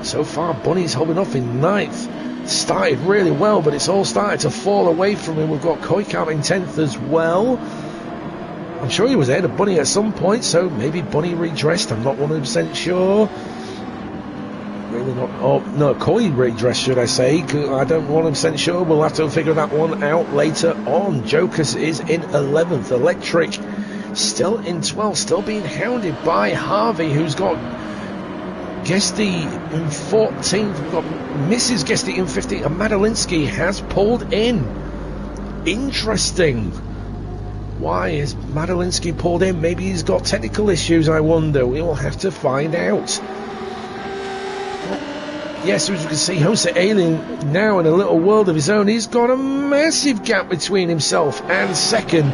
So far, Bunny's holding off in ninth. Started really well, but it's all started to fall away from him. We've got Koikam in 10th as well. I'm sure he was ahead of Bunny at some point, so maybe Bunny redressed. I'm not 100% sure. Really not. Oh, no, Koi redressed, should I say. I don't 100% sure. We'll have to figure that one out later on. Jokers is in 11th. Electric still in 12th, still being hounded by Harvey, who's got Guesty in 14th. We've got Mrs. Guesty in 15th, and Madalinsky has pulled in. Interesting. Why is Madalinsky pulled in? Maybe he's got technical issues, I wonder. We will have to find out. Yes, as you can see, Homesick Alien now in a little world of his own. He's got a massive gap between himself and second.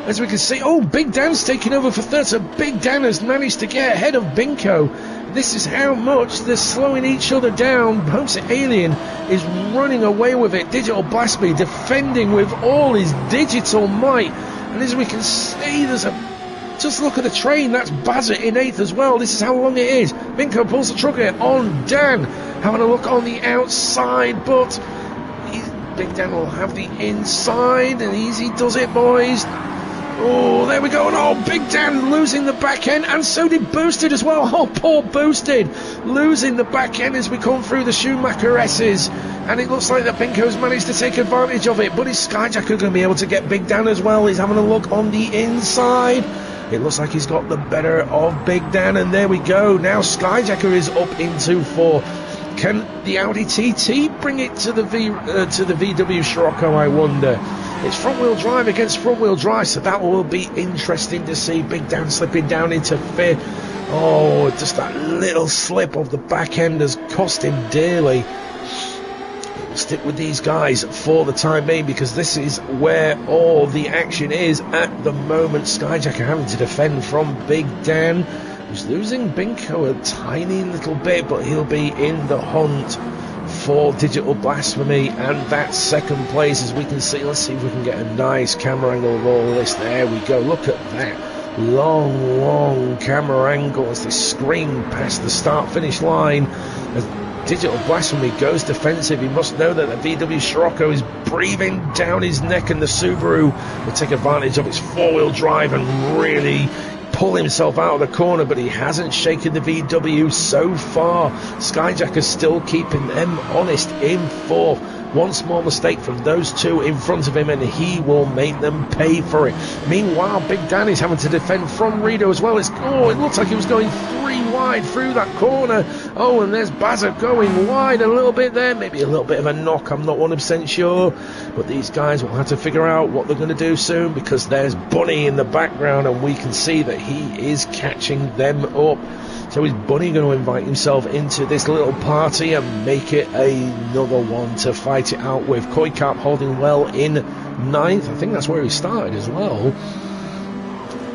As we can see, oh, Big Dan's taking over for third, so Big Dan has managed to get ahead of Binko. This is how much they're slowing each other down. Homesick Alien is running away with it. Digital Blasphemy defending with all his digital might. And as we can see, there's a... Just look at the train. That's Bazza in 8th as well. This is how long it is. Binko pulls the trigger on Dan. Having a look on the outside, but Big Dan will have the inside, and easy does it, boys. Oh, there we go. And oh, Big Dan losing the back end, and so did Boosted as well. Oh, poor Boosted losing the back end as we come through the Schumacher S's, and it looks like that Binko's managed to take advantage of it, but is Skyjacker going to be able to get Big Dan as well? He's having a look on the inside. It looks like he's got the better of Big Dan, and there we go. Now Skyjacker is up into 4. Can the Audi TT bring it to the VW Scirocco, I wonder? It's front-wheel drive against front-wheel drive, so that will be interesting to see. Big Dan slipping down into 5th. Oh, just that little slip of the back end has cost him dearly. We'll stick with these guys for the time being, because this is where all the action is at the moment. Skyjacker having to defend from Big Dan, who's losing Binko a tiny little bit, but he'll be in the hunt for Digital Blasphemy and that second place, as we can see. Let's see if we can get a nice camera angle of all this. There we go. Look at that long camera angle as they scream past the start-finish line. As Digital Blasphemy goes defensive, he must know that the VW Scirocco is breathing down his neck, and the Subaru will take advantage of its four-wheel drive and really pull himself out of the corner, but he hasn't shaken the VW so far. Skyjacker's still keeping them honest in 4th. One small mistake from those two in front of him and he will make them pay for it. Meanwhile, Big Dan is having to defend from Rido as well. It looks like he was going 3 wide through that corner. Oh, and there's Bazza going wide a little bit there. Maybe a little bit of a knock, I'm not 100% sure. But these guys will have to figure out what they're going to do soon, because there's Bunny in the background and we can see that he is catching them up. So is Bunny going to invite himself into this little party and make it another one to fight it out with? Koikap holding well in 9th. I think that's where he started as well.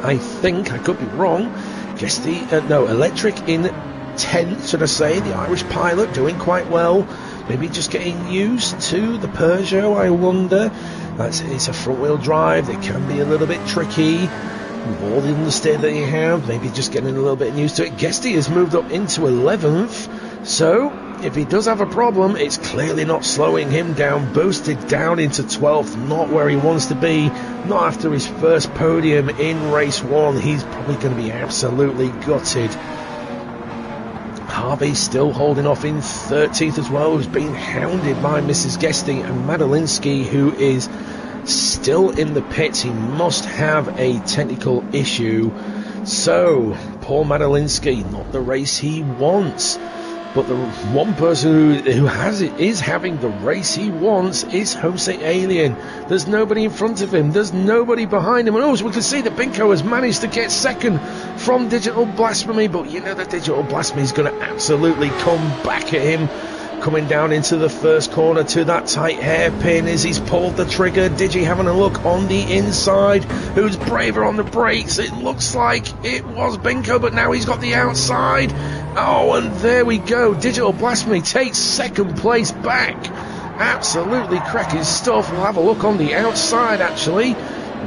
I think, I could be wrong, Electric in 10th, should I say, the Irish pilot doing quite well, maybe just getting used to the Peugeot, I wonder. It's a front wheel drive, it can be a little bit tricky, with all the understeer that you have, maybe just getting a little bit used to it. Guesty has moved up into 11th, so if he does have a problem, it's clearly not slowing him down. Boosted down into 12th, not where he wants to be, not after his first podium in race 1. He's probably going to be absolutely gutted. Harvey still holding off in 13th as well, who's being hounded by Mrs. Guesty, and Madalinsky, who is still in the pits. He must have a technical issue. So, Paul Madalinsky, not the race he wants. But the one person who is having the race he wants is Jose Alien. There's nobody in front of him. There's nobody behind him. And also, we can see that Binko has managed to get second from Digital Blasphemy. But you know that Digital Blasphemy is going to absolutely come back at him. Coming down into the first corner to that tight hairpin as he's pulled the trigger. Digi having a look on the inside. Who's braver on the brakes? It looks like it was Binko, but now he's got the outside. Oh, and there we go. Digital Blasphemy takes second place back. Absolutely cracking stuff. We'll have a look on the outside, actually.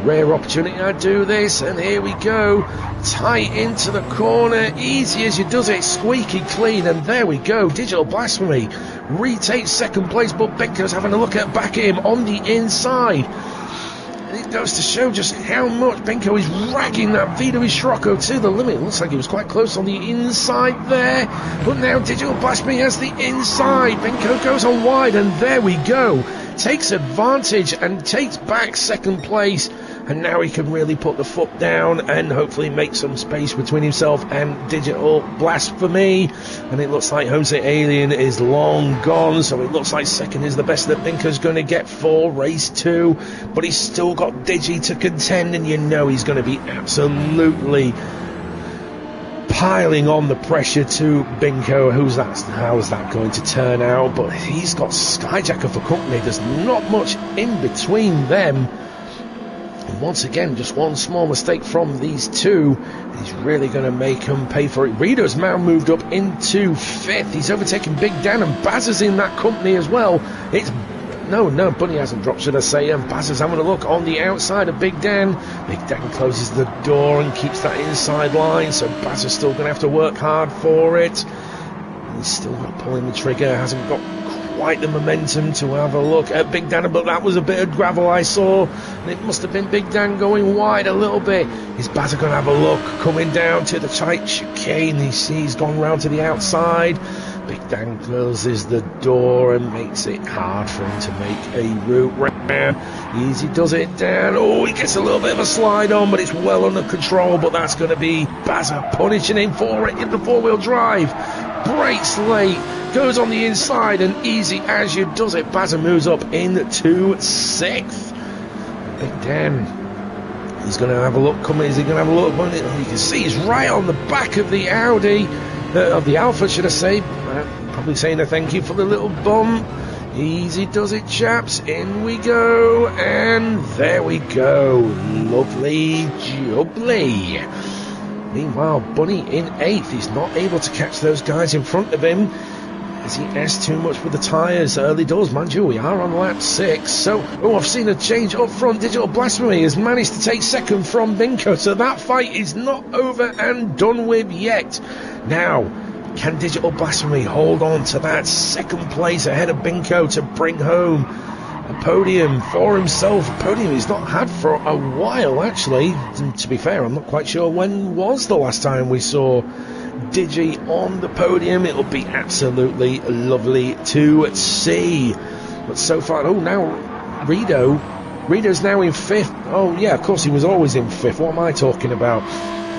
Rare opportunity to do this, and here we go. Tight into the corner, easy as you does it, squeaky clean, and there we go. Digital Blasphemy retakes second place, but Binko's having a look at back at him on the inside. And it goes to show just how much Binko is ragging that Vida Scirocco to the limit. Looks like he was quite close on the inside there, but now Digital Blasphemy has the inside. Binko goes on wide, and there we go. Takes advantage and takes back second place, and now he can really put the foot down and hopefully make some space between himself and Digital Blasphemy. And it looks like Jose Alien is long gone, so it looks like second is the best that Binko's going to get for race 2, but he's still got Digi to contend, and you know he's going to be absolutely piling on the pressure to Binko. How's that going to turn out? But he's got Skyjacker for company. There's not much in between them. And once again, just one small mistake from these two, he's really going to make him pay for it. Rido's now moved up into 5th. He's overtaken Big Dan, and Baz is in that company as well. No, Bunny hasn't dropped, should I say, and Baz is having a look on the outside of Big Dan. Big Dan closes the door and keeps that inside line, so Baz is still going to have to work hard for it. He's still not pulling the trigger, hasn't got quite the momentum to have a look at Big Dan, but that was a bit of gravel I saw, and it must have been Big Dan going wide a little bit. Is Baz going to have a look, coming down to the tight chicane? He's gone round to the outside. Big Dan closes the door and makes it hard for him to make a route round. Easy does it down. Oh, he gets a little bit of a slide on, but it's well under control. But that's going to be Bazza punishing him for it in the four-wheel drive. Brakes late, goes on the inside, and easy as you does it, Bazza moves up into 6th. Big Dan, he's going to have a look coming. Is he going to have a look? You can see he's right on the back of the Audi. Of the Alpha, should I say. Probably saying a thank you for the little bump. Easy does it, chaps. In we go, and there we go. Lovely jubbly. Meanwhile, Bunny in 8th. He's not able to catch those guys in front of him, as he asked too much with the tyres early doors. Mind you, we are on lap 6. So, I've seen a change up front. Digital Blasphemy has managed to take second from Binko, so that fight is not over and done with yet. Now, can Digital Blasphemy hold on to that second place ahead of Binko to bring home a podium for himself? A podium he's not had for a while, actually. And to be fair, I'm not quite sure when was the last time we saw Digi on the podium. It'll be absolutely lovely to see. But so far, now Rido's now in 5th. Oh yeah, of course he was always in 5th. What am I talking about?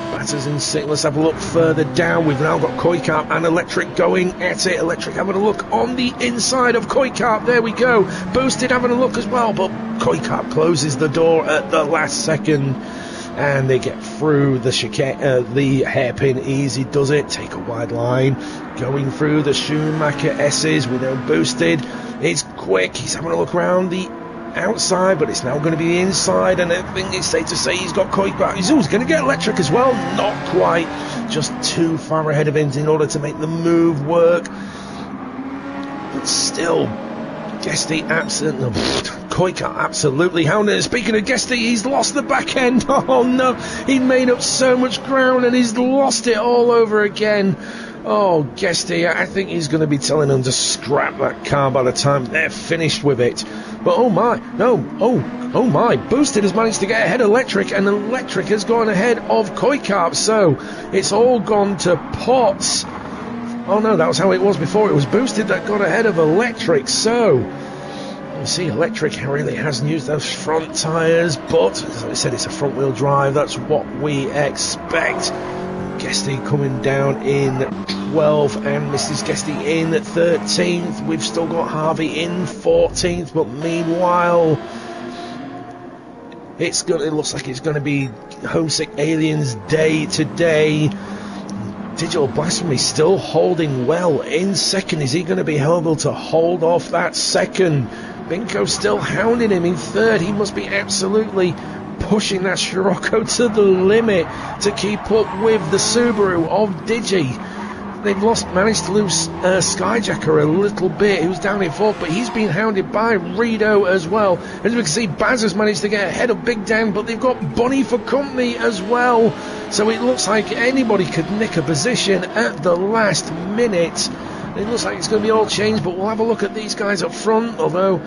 Batters in 6th. Let's have a look further down. We've now got Koikap and Electric going at it. Electric having a look on the inside of Koikap. There we go. Boosted having a look as well, but Koikap closes the door at the last second, and they get through the hairpin. Easy does it. Take a wide line. Going through the Schumacher S's. We know Boosted is quick. He's having a look around the outside, but it's now going to be inside, and I think it's safe to say he's got Koika. He's always going to get electric as well. Not quite, just too far ahead of him in order to make the move work. But still, Guesty absolutely, Koika absolutely hounded. Speaking of Guesty, he's lost the back end. Oh no, he made up so much ground and he's lost it all over again. Oh, Guesty, I think he's going to be telling them to scrap that car by the time they're finished with it. But oh my, no, oh my, Boosted has managed to get ahead of Electric, and Electric has gone ahead of Koikarp, so it's all gone to pots. Oh no, that was how it was before. It was Boosted that got ahead of Electric, so you see Electric really hasn't used those front tyres, but as I said, it's a front wheel drive, that's what we expect. Guesty coming down in 12th and Mrs. Guesty in 13th. We've still got Harvey in 14th, but meanwhile it looks like it's going to be Homesick Aliens Day today. Digital Blasphemy still holding well in second. Is he going to be able to hold off that second? Binko still hounding him in third. He must be absolutely pushing that Scirocco to the limit to keep up with the Subaru of Digi. They've managed to lose Skyjacker a little bit, who's down in fourth, but he's been hounded by Rido as well. As we can see, Baz has managed to get ahead of Big Dan, but they've got Bunny for company as well. So it looks like anybody could nick a position at the last minute. It looks like it's going to be all changed, but we'll have a look at these guys up front, although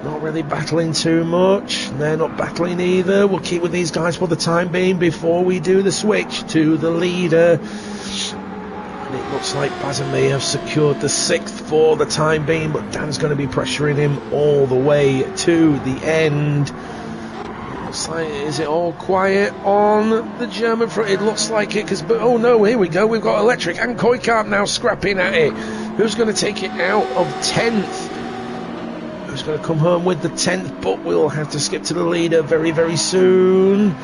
not really battling too much. They're not battling either. We'll keep with these guys for the time being before we do the switch to the leader. And it looks like Baz and me have secured the 6th for the time being, but Dan's going to be pressuring him all the way to the end. It looks like, is it all quiet on the German front? It looks like it, because, oh no, here we go. We've got Electric and Koikarp now scrapping at it. Who's going to take it out of 10th? Who's going to come home with the 10th? But we'll have to skip to the leader very, very soon.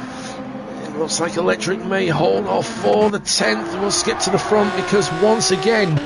It looks like Electric may hold off for the 10th. We'll skip to the front because once again,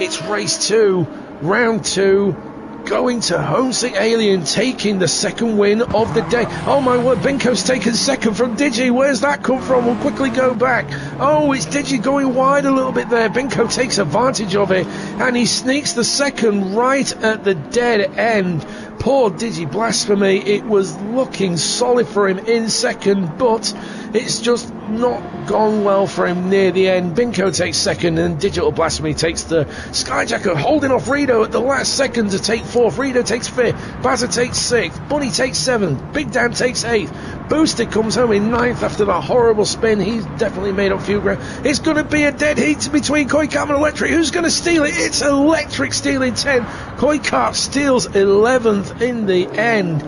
it's race 2, round 2, going to Homesick Alien, taking the second win of the day. Oh my word, Binko's taken second from Digi. Where's that come from? We'll quickly go back. Oh, it's Digi going wide a little bit there. Binko takes advantage of it, and he sneaks the second right at the dead end. Poor Digi Blasphemy. It was looking solid for him in second, but it's just not gone well for him near the end. Binko takes second, and Digital Blasphemy takes the Skyjacker, holding off Rido at the last second to take fourth. Rido takes fifth. Bazza takes sixth. Bunny takes seventh. Big Dan takes eighth. Boosted comes home in ninth after that horrible spin. He's definitely made up a few ground. It's going to be a dead heat between Koikarp and Electric. Who's going to steal it? It's Electric stealing 10. Koikarp steals 11th in the end.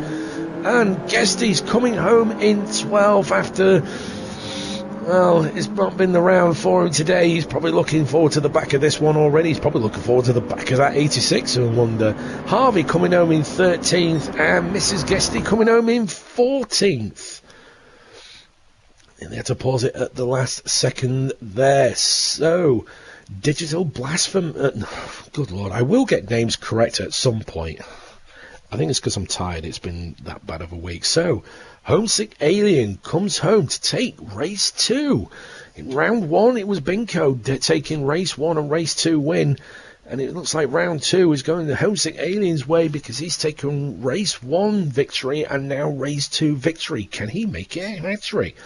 And Guesty's coming home in 12 after, well, it's not been the round for him today. He's probably looking forward to the back of this one already. He's probably looking forward to the back of that 86, I wonder. Harvey coming home in 13th and Mrs. Guesty coming home in 14th. And they had to pause it at the last second there. So, Digital Blasphemy. Good Lord, I will get names correct at some point. I think it's because I'm tired. It's been that bad of a week. So, Homesick Alien comes home to take race 2. In round 1, it was Binko taking race 1 and race 2 win. And it looks like round 2 is going the Homesick Alien's way because he's taken race 1 victory and now race 2 victory. Can he make it a hat-trick?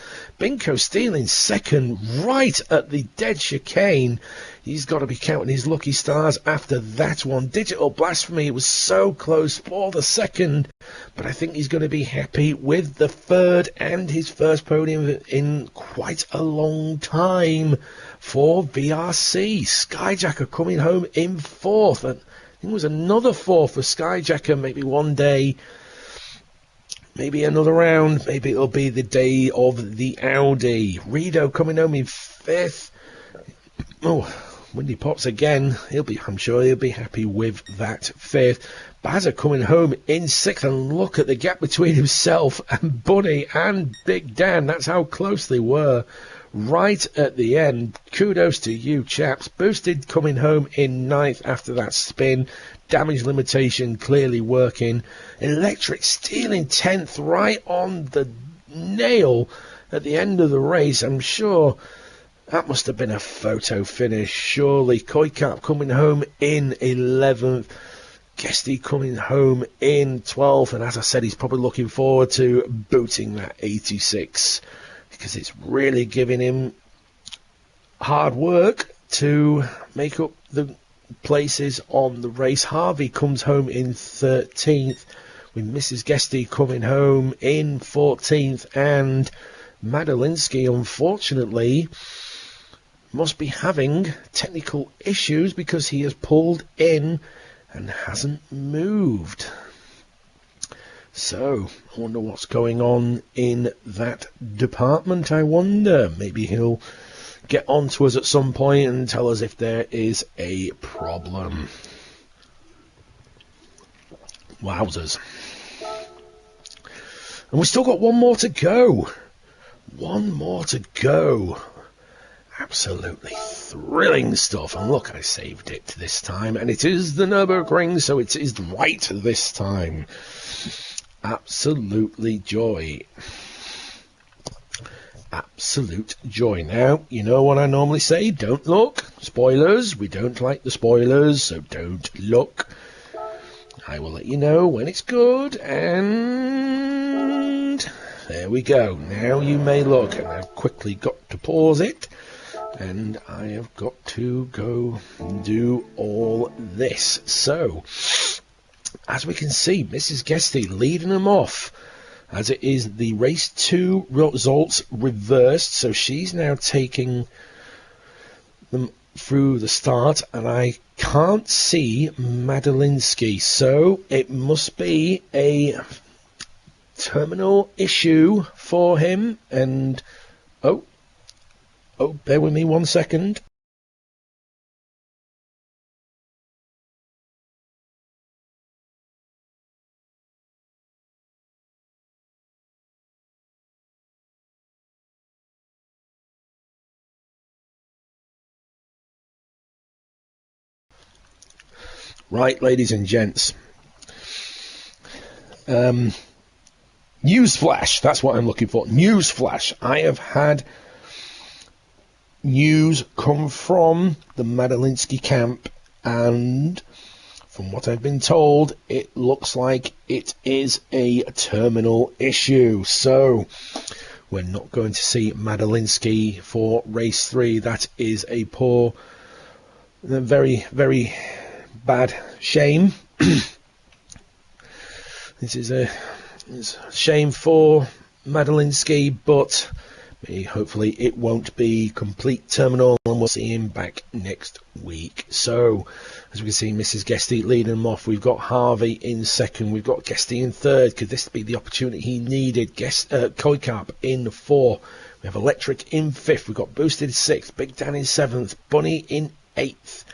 Binko stealing second right at the dead chicane. He's got to be counting his lucky stars after that one. Digital Blasphemy was so close for the second, but I think he's going to be happy with the third and his first podium in quite a long time for VRC. Skyjacker coming home in 4th, and I think it was another 4th for Skyjacker. Maybe one day, maybe another round, maybe it'll be the day of the Audi. Rido coming home in 5th. Oh, Windy Pops again. I'm sure he'll be happy with that 5th. Bazza coming home in 6th, and look at the gap between himself and Bunny and Big Dan. That's how close they were right at the end. Kudos to you chaps. Boosted coming home in 9th after that spin. damage limitation clearly working. Electric Steel in 10th, right on the nail at the end of the race. I'm sure that must have been a photo finish, surely. Koikap coming home in 11th. Guesty coming home in 12th. And as I said, he's probably looking forward to booting that 86, because it's really giving him hard work to make up the places on the race. Harvey comes home in 13th, with Mrs. Guesty coming home in 14th, and Madalinsky, unfortunately, must be having technical issues because he has pulled in and hasn't moved. So, I wonder what's going on in that department, I wonder. Maybe he'll get on to us at some point and tell us if there is a problem. Wowzers. And we've still got one more to go. One more to go. Absolutely thrilling stuff. And look, I saved it this time. And it is the Nürburgring, so it is right this time. Absolutely joy. Absolute joy. Now, you know what I normally say, don't look. Spoilers. We don't like the spoilers, so don't look. I will let you know when it's good, and there we go. Now you may look, and I've quickly got to pause it, and I have got to go and do all this. So, as we can see, Mrs. Guesty leading them off, as it is the race 2 results reversed, so she's now taking them through the start, and I can't see Madalinsky, so it must be a terminal issue for him. And oh, bear with me 1 second. Right, ladies and gents. Newsflash, that's what I'm looking for. Newsflash. I have had news come from the Madalinsky camp, and from what I've been told, it looks like it is a terminal issue. So, we're not going to see Madalinsky for race 3. That is a poor, very, very bad shame. This is a shame for Madalinsky, but hopefully it won't be complete terminal, and we'll see him back next week. So, as we can see, Mrs. Guesty leading him off. We've got Harvey in second. We've got Guesty in third. Could this be the opportunity he needed? Koikap in 4. We have Electric in 5th. We've got Boosted 6th. Big Dan in 7th. Bunny in 8th.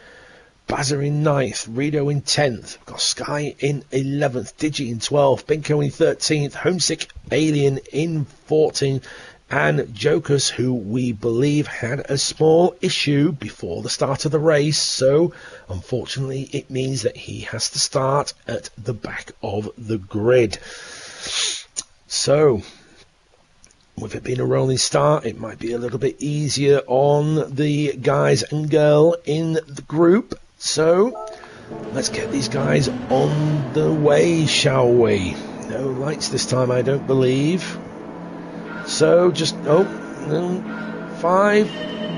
Bazza in 9th, Rito in 10th, we've got Sky in 11th, Digi in 12th, Binko in 13th, Homesick Alien in 14th, and Jokers, who we believe had a small issue before the start of the race, so unfortunately it means that he has to start at the back of the grid. So, with it being a rolling start, it might be a little bit easier on the guys and girl in the group. So, let's get these guys on the way, shall we? No lights this time, I don't believe. So, just, 5,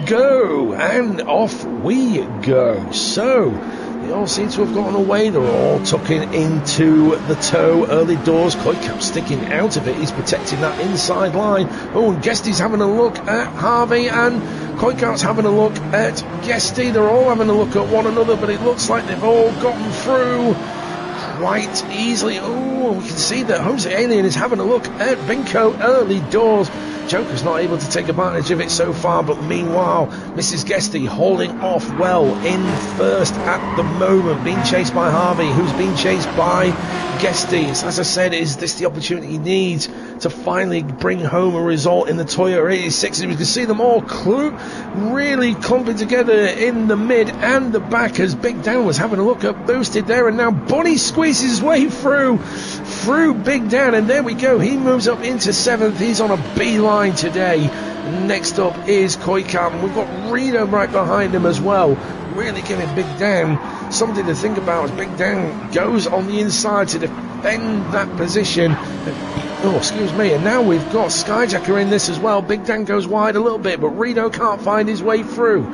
go! And off we go. So, they all seem to have gotten away. They're all tucking into the toe early doors. Koikap sticking out of it. He's protecting that inside line. Oh, and Guesty's having a look at Harvey, and Koikap's having a look at Guesty. They're all having a look at one another, but it looks like they've all gotten through. quite easily. Oh, we can see that Homesick Alien is having a look at Binko early doors. Joker's not able to take advantage of it so far, but meanwhile, Mrs. Guesty holding off well in first at the moment, being chased by Harvey, who's being chased by Guesty. As I said, is this the opportunity he needs to finally bring home a result in the Toyota 86? And we can see them all really clumping together in the mid and the back as Big Dan was having a look at Boosted there, and now Bunny squeezes his way through Big Dan, and there we go, he moves up into 7th. He's on a beeline today. Next up is Koikam. We've got Reno right behind him as well, really giving Big Dan something to think about as Big Dan goes on the inside to defend that position. Oh, excuse me, and now we've got Skyjacker in this as well. Big Dan goes wide a little bit, but Reno can't find his way through.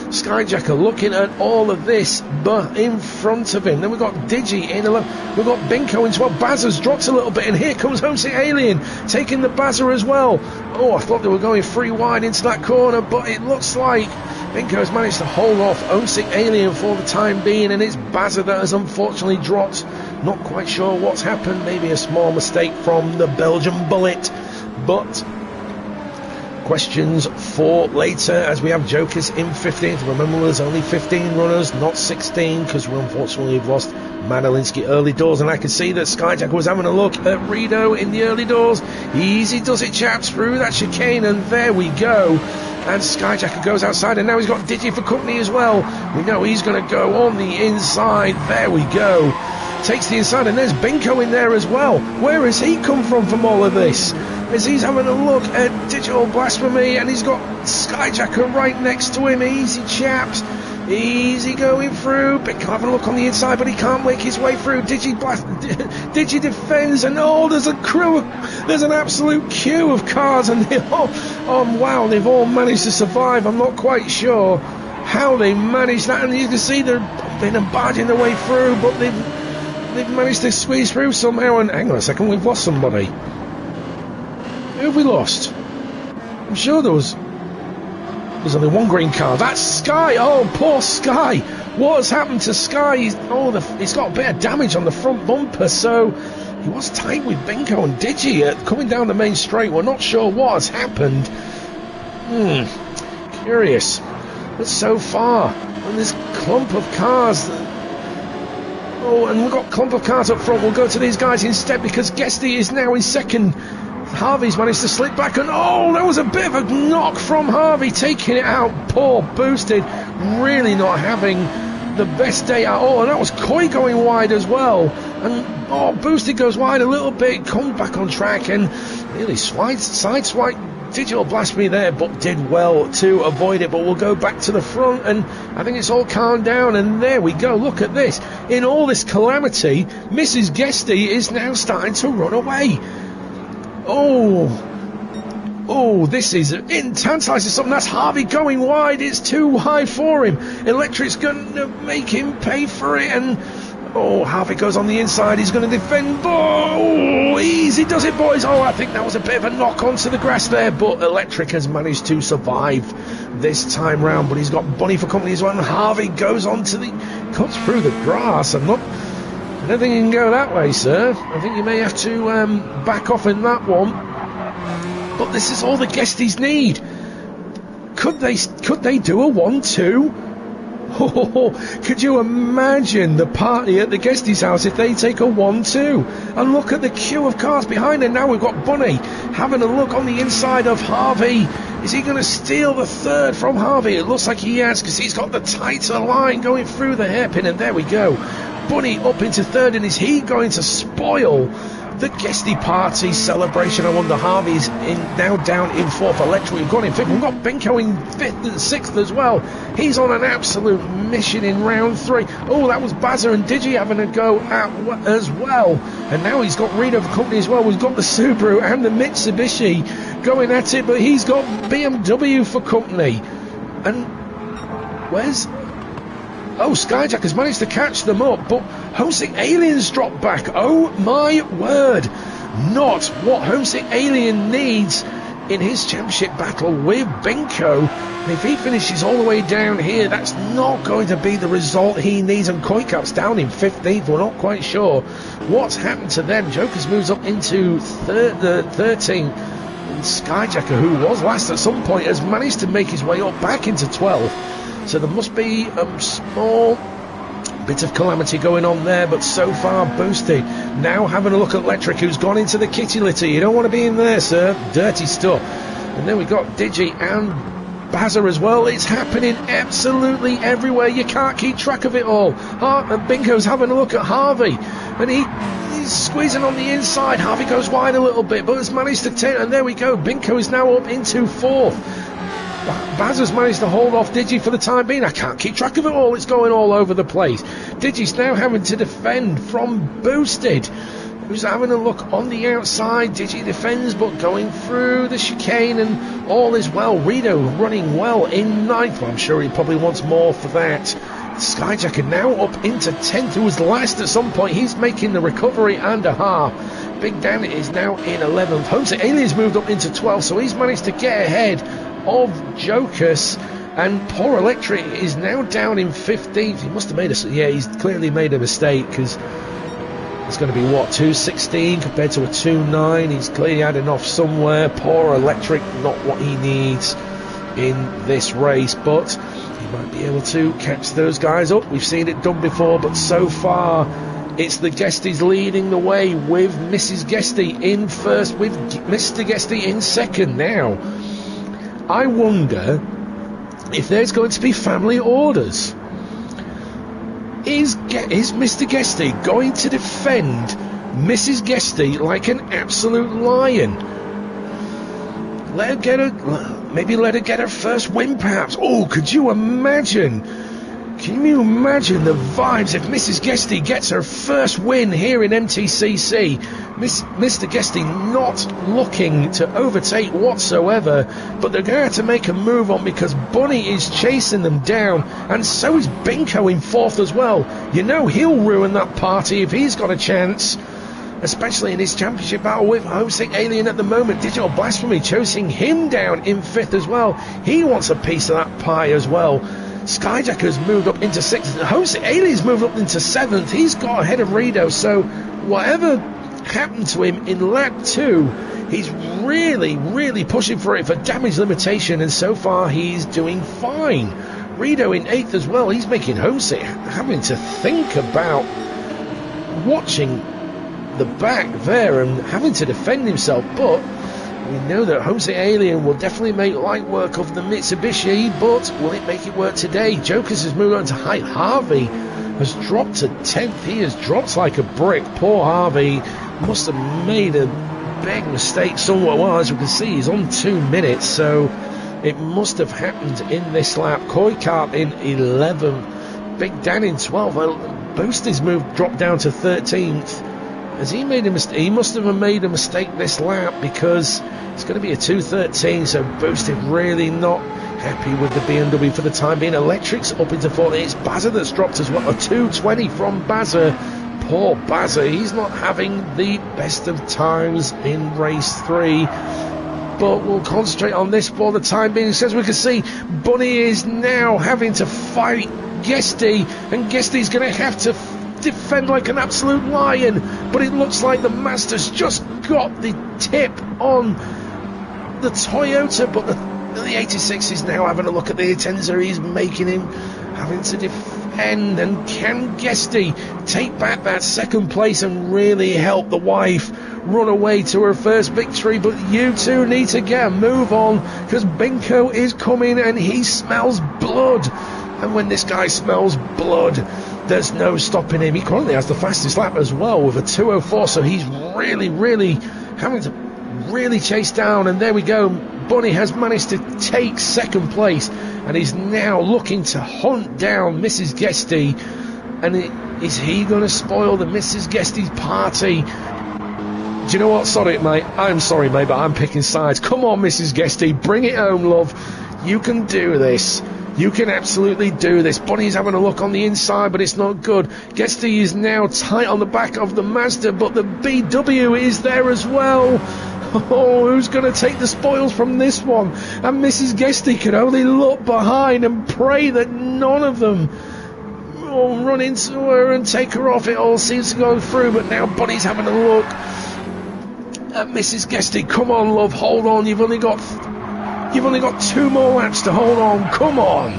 Skyjacker looking at all of this, but in front of him. Then we've got Digi in alone. We've got Binko into what Bazza's dropped a little bit, and here comes Homesick Alien taking the Bazza as well. Oh, I thought they were going free wide into that corner, but it looks like Binko's managed to hold off Homesick Alien for the time being, and it's Bazza that has unfortunately dropped. Not quite sure what's happened. Maybe a small mistake from the Belgian Bullet, but questions for later as we have Jokers in 15th. Remember, there's only 15 runners, not 16, because we unfortunately have lost Madalinsky early doors, and I can see that Skyjacker was having a look at Reno in the early doors. Easy does it, chaps, through that chicane, and there we go. And Skyjacker goes outside, and now he's got Digi for company as well. We know he's going to go on the inside. There we go. Takes the inside, and there's Binko in there as well. Where has he come from all of this? As he's having a look at Digital Blasphemy, and he's got Skyjacker right next to him. Easy, chaps. Easy going through. Binko having a look on the inside, but he can't make his way through. Digi defends, and oh, there's a crew. There's an absolute queue of cars, and they all, oh wow, they've all managed to survive. I'm not quite sure how they managed that, and you can see they're bumping and barging their way through, but they've managed to squeeze through somehow. And hang on a second, we've lost somebody. Who have we lost? I'm sure there's only one green car. That's Sky. Oh, poor Sky. What has happened to Sky? He's got a bit of damage on the front bumper, so he was tight with Binko and Digi coming down the main straight. We're not sure what has happened. Curious. But so far, on this clump of cars. Oh, and we've got a clump of cars up front. We'll go to these guys instead because Guesty is now in second. Harvey's managed to slip back, and oh, there was a bit of a knock from Harvey, taking it out. Poor Boosted, really not having the best day at all. And that was Koi going wide as well. And oh, Boosted goes wide a little bit, comes back on track, and really sideswiped Digital Blasphemy there, but did well to avoid it. But we'll go back to the front, and I think it's all calmed down, and there we go. Look at this. In all this calamity, Mrs. Guesty is now starting to run away. Oh, this is tantalizing something. That's Harvey going wide. It's too high for him. Electric's going to make him pay for it, and oh, Harvey goes on the inside. He's going to defend. Oh, easy does it, boys. Oh, I think that was a bit of a knock onto the grass there, but Electric has managed to survive this time round. But he's got Bunny for company as well, and Harvey goes on to cuts through the grass. I don't think you can go that way, sir. I think you may have to back off in that one. But this is all the Guesties need. Could they do a 1-2? Oh, could you imagine the party at the Guesties' house if they take a 1-2? And look at the queue of cars behind them. Now we've got Bunny having a look on the inside of Harvey. Is he going to steal the third from Harvey? It looks like he has, because he's got the tighter line going through the hairpin, and there we go. Bunny up into third, and is he going to spoil the Guesty party celebration? I wonder. Harvey's now down in fourth. Electric, we've got in fifth. We've got Binko in fifth and sixth as well. He's on an absolute mission in round 3. Oh, that was Bazza and Digi having a go as well. And now he's got Reno for company as well. We've got the Subaru and the Mitsubishi going at it, but he's got BMW for company. And where's... Oh, Skyjack has managed to catch them up, but Homesick Alien's dropped back. Oh my word. Not what Homesick Alien needs in his championship battle with Binko. And if he finishes all the way down here, that's not going to be the result he needs. And Koikap's down in 15th. We're not quite sure What's happened to them? Jokers moves up into 13. And Skyjacker, who was last at some point, has managed to make his way up back into 12. So there must be a small bit of calamity going on there, but so far Boosted. Now having a look at Electric, who's gone into the kitty litter. You don't want to be in there, sir. Dirty stuff. And then we got Digi and Bazza as well. It's happening absolutely everywhere. You can't keep track of it all. And Binko's having a look at Harvey, and he's squeezing on the inside. Harvey goes wide a little bit, but has managed to take, and there we go. Binko is now up into 4th. Bazza's managed to hold off Digi for the time being. I can't keep track of it all. It's going all over the place. Digi's now having to defend from Boosted, who's having a look on the outside. Digi defends, but going through the chicane, and all is well. Rito running well in 9th. Well, I'm sure he probably wants more for that. Skyjacker now up into 10th, who was last at some point. He's making the recovery and a half. Big Dan is now in 11th. Homesick Alien's moved up into 12th, so he's managed to get ahead of Jokus, and Poor Electric is now down in 15th. He must have made he's clearly made a mistake, because it's going to be what, 2:16 compared to a 2:9. He's clearly adding off somewhere. Poor Electric, not what he needs in this race, but he might be able to catch those guys up. We've seen it done before, but so far it's the Guesties leading the way, with Mrs. Guesty in first, with Mr. Guesty in second now. I wonder if there's going to be family orders. Is Mr. Guesty going to defend Mrs. Guesty like an absolute lion? Maybe let her get her first win, perhaps. Oh, could you imagine? Can you imagine the vibes if Mrs. Guesty gets her first win here in MTCC? Mr. Guesty not looking to overtake whatsoever, but they're going to have to make a move on, because Bunny is chasing them down, and so is Binko in 4th as well. You know he'll ruin that party if he's got a chance, especially in his championship battle with Homesick Alien at the moment. Digital Blasphemy chasing him down in 5th as well. He wants a piece of that pie as well. Skyjacker's moved up into 6th. Homesick Alien's moved up into 7th. He's got ahead of Rito, so whatever happened to him in lap 2, he's really pushing for it for damage limitation, and so far he's doing fine. Rito in 8th as well. He's making Homesick having to think about watching the back there and having to defend himself, but we know that Homesick Alien will definitely make light work of the Mitsubishi, but will it make it work today? Jokers has moved on to height. Harvey has dropped to 10th. He has dropped like a brick. Poor Harvey must have made a big mistake somewhere. Well, as we can see, he's on 2 minutes, so it must have happened in this lap. Koi Kart in 11th. Big Dan in 12th. Boost's dropped down to 13th. Has he made a mistake? He must have made a mistake this lap, because it's going to be a 2:13, so Boosted really not happy with the BMW for the time being. Electric's up into 4th. It's Bazza that's dropped as well. A 2:20 from Bazza. Poor Bazza, he's not having the best of times in race 3. But we'll concentrate on this for the time being. As we can see, Bunny is now having to fight Guesty, and Guesty's going to have to defend like an absolute lion, but it looks like the Master's just got the tip on the Toyota, but the 86 is now having a look at the Atenza. He's making him having to defend, and can Guesty take back that 2nd place and really help the wife run away to her first victory? But you two need to get a move on, because Binko is coming and he smells blood, and when this guy smells blood, there's no stopping him. He currently has the fastest lap as well with a 2:04, so he's really having to chase down. And there we go. Bunny has managed to take 2nd place, and he's now looking to hunt down Mrs. Guesty. And is he going to spoil the Mrs. Guesty's party? Do you know what? Sorry, mate. I'm sorry, mate, but I'm picking sides. Come on, Mrs. Guesty. Bring it home, love. You can do this. You can absolutely do this. Bunny's having a look on the inside, but it's not good. Guesty is now tight on the back of the Mazda, but the BW is there as well. Oh, who's going to take the spoils from this one? And Mrs. Guesty can only look behind and pray that none of them run into her and take her off. It all seems to go through, but now Bunny's having a look at Mrs. Guesty. Come on, love, hold on. You've only got 2 more laps to hold on. Come on.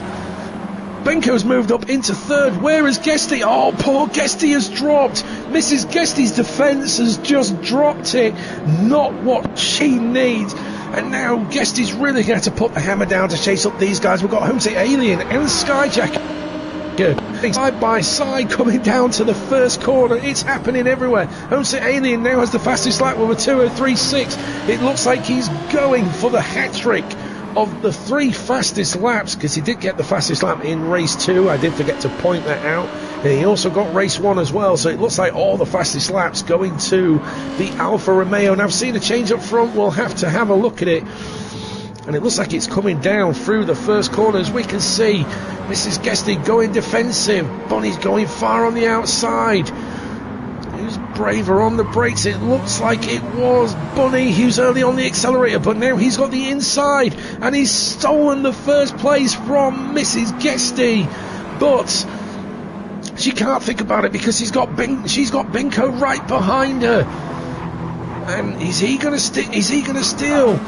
Benko's moved up into third. Where is Guesty? Oh, poor Guesty has dropped. Mrs. Guesty's defence has just dropped it. Not what she needs. And now Guesty's really going to put the hammer down to chase up these guys. We've got Homesick Alien and Skyjacker side by side coming down to the first corner. It's happening everywhere. Homesick Alien now has the fastest lap with a 2:03.6. It looks like he's going for the hat-trick of the 3 fastest laps, because he did get the fastest lap in race 2. I did forget to point that out. And he also got race 1 as well, so it looks like all the fastest laps going to the Alfa Romeo. And I've seen a change up front. We'll have to have a look at it. And it looks like it's coming down through the first corner. As we can see, Mrs. Guesty going defensive. Bonnie's going far on the outside. Who's braver on the brakes? It looks like it was Bunny. He was early on the accelerator, but now he's got the inside, and he's stolen the first place from Mrs. Guesty. But she can't think about it because she's got Binko right behind her. And is he going to steal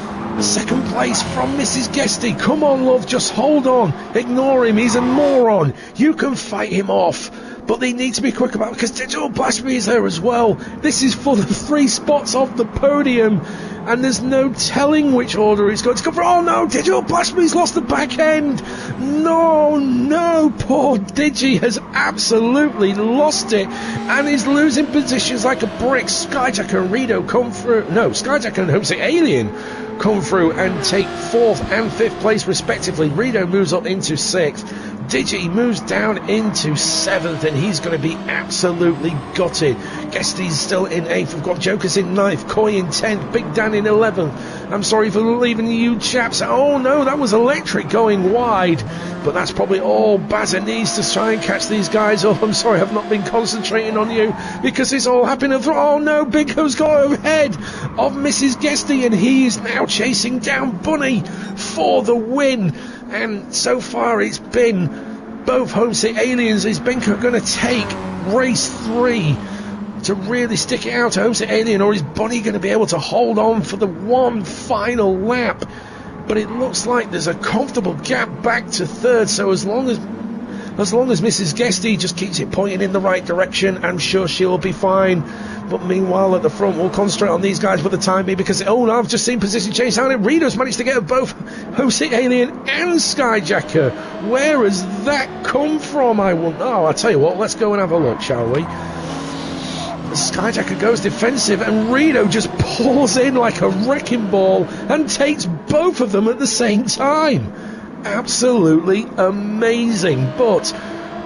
second place from Mrs. Guesty? Come on, love, just hold on. Ignore him, he's a moron. You can fight him off, but they need to be quick about it because Digital Blasphemy is there as well. This is for the 3 spots off the podium, and there's no telling which order it's going to go for. Oh no, Digital Blasphemy's lost the back end. No, poor Digi has absolutely lost it and is losing positions like a brick. Skyjacker and Rito come through. No, Skyjacker and Homesick Alien come through and take 4th and 5th place respectively. Rito moves up into 6th. Digi moves down into 7th, and he's going to be absolutely gutted. Guesty's still in 8th. We've got Jokers in 9th, Koi in 10th, Big Dan in 11th. I'm sorry for leaving you chaps. Oh no, that was Electric going wide, but that's probably all Bazza needs to try and catch these guys up. I'm sorry, I've not been concentrating on you because it's all happening. Oh no, Binko's got ahead of Mrs. Guesty, and he is now chasing down Bunny for the win. And so far it's been both Homesick Aliens. Is Binko going to take race 3 to really stick it out to Homesick Alien, or is Bunny going to be able to hold on for the one final lap? But it looks like there's a comfortable gap back to 3rd, so as long as Mrs. Guesty just keeps it pointing in the right direction, I'm sure she'll be fine. But meanwhile at the front, we'll concentrate on these guys for the time being, because oh no, I've just seen position change down, and Rito's managed to get both Homesick Alien and Skyjacker. Where has that come from? I'll tell you what, let's go and have a look, shall we? Skyjacker goes defensive, and Rito just pulls in like a wrecking ball and takes both of them at the same time. Absolutely amazing. But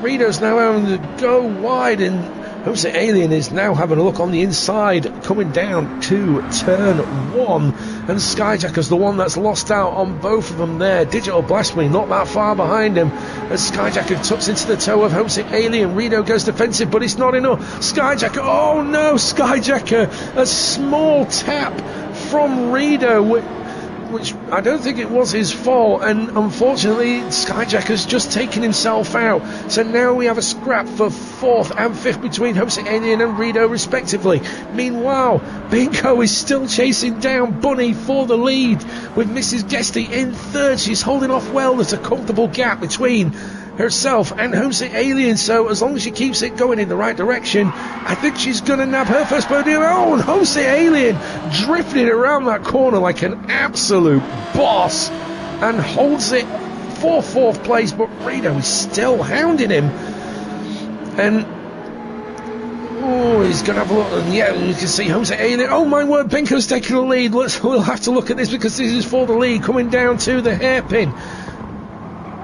Rito's now having to go wide, and Homesick Alien is now having a look on the inside, coming down to turn 1, and Skyjacker's the one that's lost out on both of them there. Digital Blasphemy not that far behind him, as Skyjacker tucks into the toe of Homesick Alien. Rito goes defensive, but it's not enough. Skyjacker, oh no, Skyjacker, a small tap from Rito, which I don't think it was his fault, and unfortunately Skyjacker's just taken himself out. So now we have a scrap for 4th and 5th between Homesick Alien and Rito respectively. Meanwhile, Binko is still chasing down Bunny for the lead, with Mrs. Guesty in 3rd. She's holding off well. There's a comfortable gap between herself and Homesick Alien, so as long as she keeps it going in the right direction, I think she's going to nab her first podium. Oh, and Homesick Alien drifting around that corner like an absolute boss and holds it for 4th place, but Rito is still hounding him. And he's going to have a look, and yeah, you can see Homesick Alien. Oh my word, Binko's taking the lead. We'll have to look at this, because this is for the lead, coming down to the hairpin.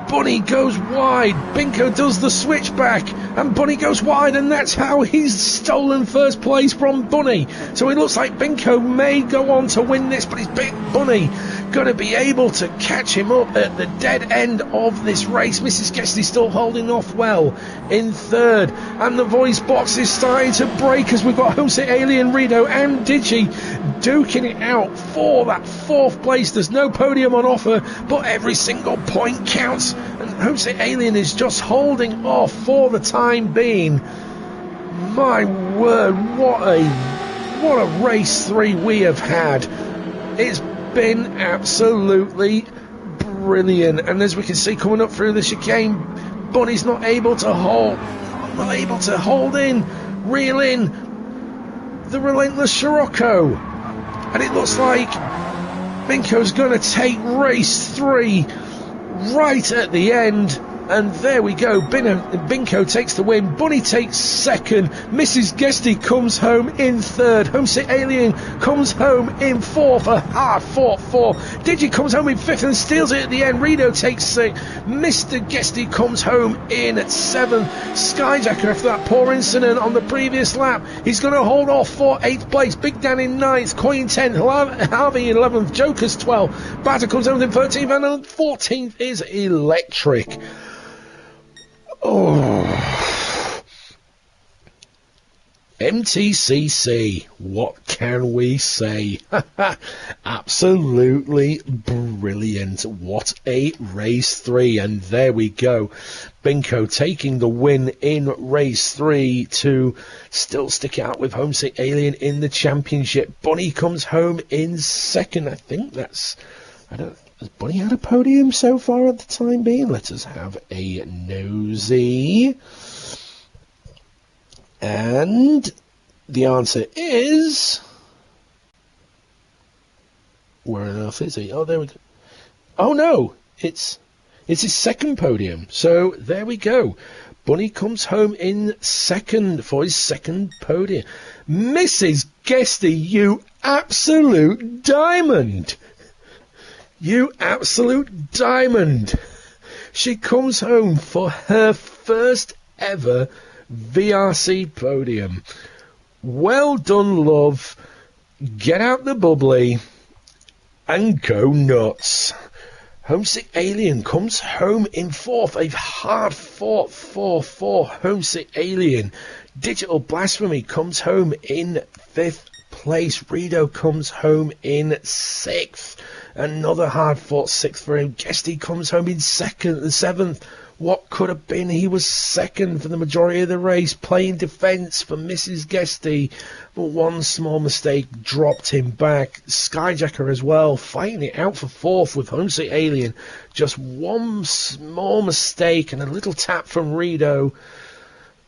Bunny goes wide, Binko does the switchback, and Bunny goes wide, and that's how he's stolen first place from Bunny. So it looks like Binko may go on to win this, but is Bunny going to be able to catch him up at the dead end of this race? Mrs. Guesty still holding off well in 3rd, and the voice box is starting to break as we've got Homesick Alien, Rito and Digi duking it out for that 4th place. There's no podium on offer, but every single point counts, and Homesick Alien is just holding off for the time being. My word, what a race 3 we have had. It's been absolutely brilliant, and as we can see coming up through the chicane, Bunny's not able to hold in, reel in the relentless Scirocco, and it looks like Binko's going to take race 3 right at the end. And there we go, Binko takes the win, Bunny takes 2nd, Mrs. Guesty comes home in 3rd, Homesick Alien comes home in 4th, a hard-fought 4th, Digi comes home in 5th and steals it at the end, Reno takes 6th, Mr. Guesty comes home in 7th, Skyjacker after that poor incident on the previous lap, he's going to hold off for 8th place, Big Dan in 9th, Coy in 10th, Harvey in 11th, Joker's 12th, Batter comes home in 13th, and 14th is Electric. Oh, MTCC, what can we say? Absolutely brilliant. What a race 3. And there we go. Binko taking the win in race 3 to still stick out with Homesick Alien in the championship. Bunny comes home in 2nd. I think that's... Has Bunny had a podium so far at the time being? Let us have a nosy. And the answer is... Where on earth is he? Oh, there we go. Oh, no. It's his 2nd podium. So, there we go. Bunny comes home in 2nd for his 2nd podium. Mrs. Guesty, you absolute diamond! You absolute diamond! She comes home for her first ever VRC podium. Well done, love. Get out the bubbly and go nuts. Homesick Alien comes home in 4th. A hard-fought 4 for Homesick Alien. Digital Blasphemy comes home in 5th place. Rido comes home in 6th. Another hard-fought 6th for him. Guesty comes home in 7th. What could have been? He was 2nd for the majority of the race, playing defence for Mrs. Guesty. But one small mistake dropped him back. Skyjacker as well, fighting it out for 4th with Homesick Alien. Just one small mistake and a little tap from Rido,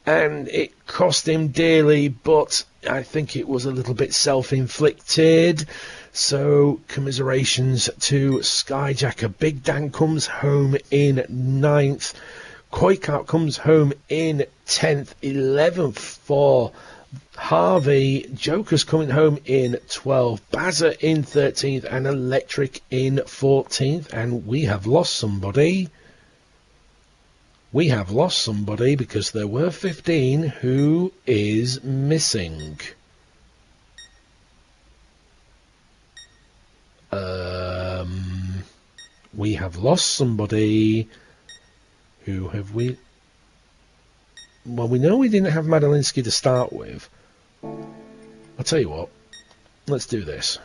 and it cost him dearly, but I think it was a little bit self-inflicted. So, commiserations to Skyjacker. Big Dan comes home in 9th. Koikart comes home in 10th. 11th for Harvey. Joker's coming home in 12th. Bazza in 13th. And Electric in 14th. And we have lost somebody. We have lost somebody because there were 15 who is missing. We have lost somebody. Who have we? Well, we know we didn't have Madalinsky to start with. I'll tell you what. Let's do this.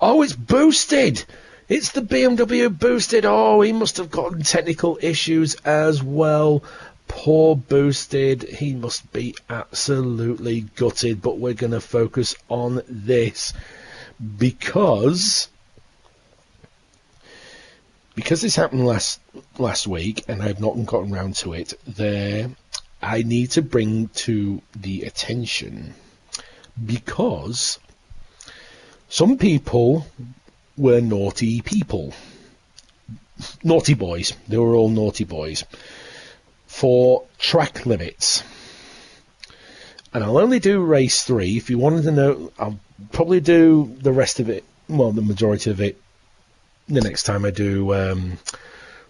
Oh, it's boosted! It's the BMW boosted. Oh, he must have gotten technical issues as well. Poor boosted. He must be absolutely gutted. But we're going to focus on this. Because this happened last week and I've not gotten round to it, I need to bring to the attention, because some people were naughty people. Naughty boys. They were all naughty boys. For track limits. And I'll only do race 3. If you wanted to know, I'll probably do the rest of it, well, the majority of it, the next time I do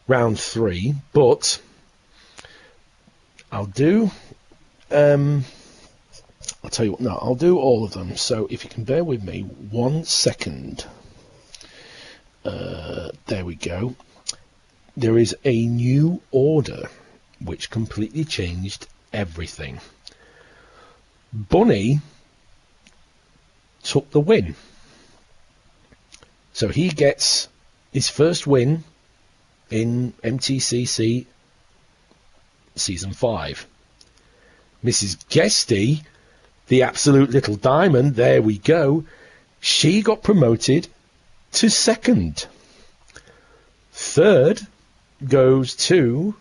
round 3. But I'll do, I'll tell you what, no, I'll do all of them. So if you can bear with me 1 second. There we go. There is a new order which completely changed everything. Bunny took the win. So he gets his first win in MTCC Season 5. Mrs. Guesty, the absolute little diamond, there we go, she got promoted to second. Third goes to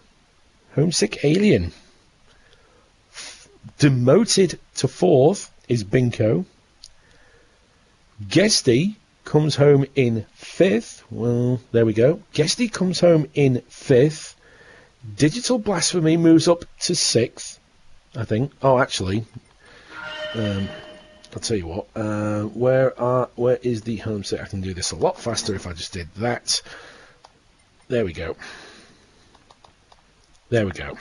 Homesick Alien. Demoted to fourth is Binko. Guesty comes home in fifth. Well, there we go. Guesty comes home in fifth. Digital Blasphemy moves up to sixth, I think. Oh, actually, I'll tell you what. Where is the Homesick? I can do this a lot faster if I just did that. There we go. There we go.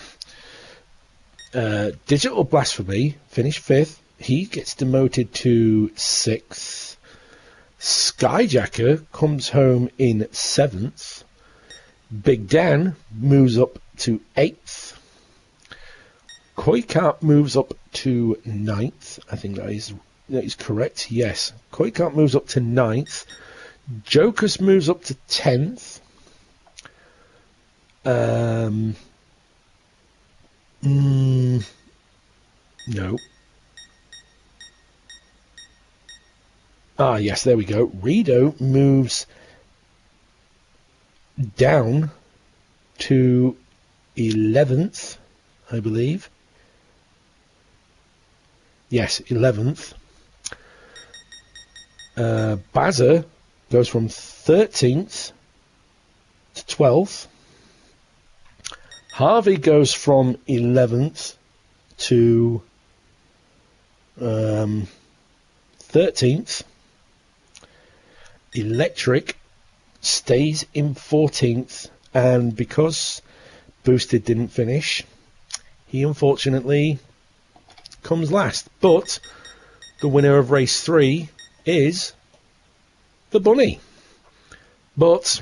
Digital Blasphemy finished fifth. He gets demoted to sixth. Skyjacker comes home in seventh. Big Dan moves up to eighth. Koi Carp moves up to ninth. I think that is correct. Yes. Koi Carp moves up to ninth. Jokers moves up to 10th. No. Ah, yes, there we go. Rido moves down to 11th, I believe. Yes, 11th. Bazza goes from 13th to 12th. Harvey goes from 11th to 13th. Electric stays in 14th, and because Boosted didn't finish, he unfortunately comes last. But the winner of race 3 is the Bunny. But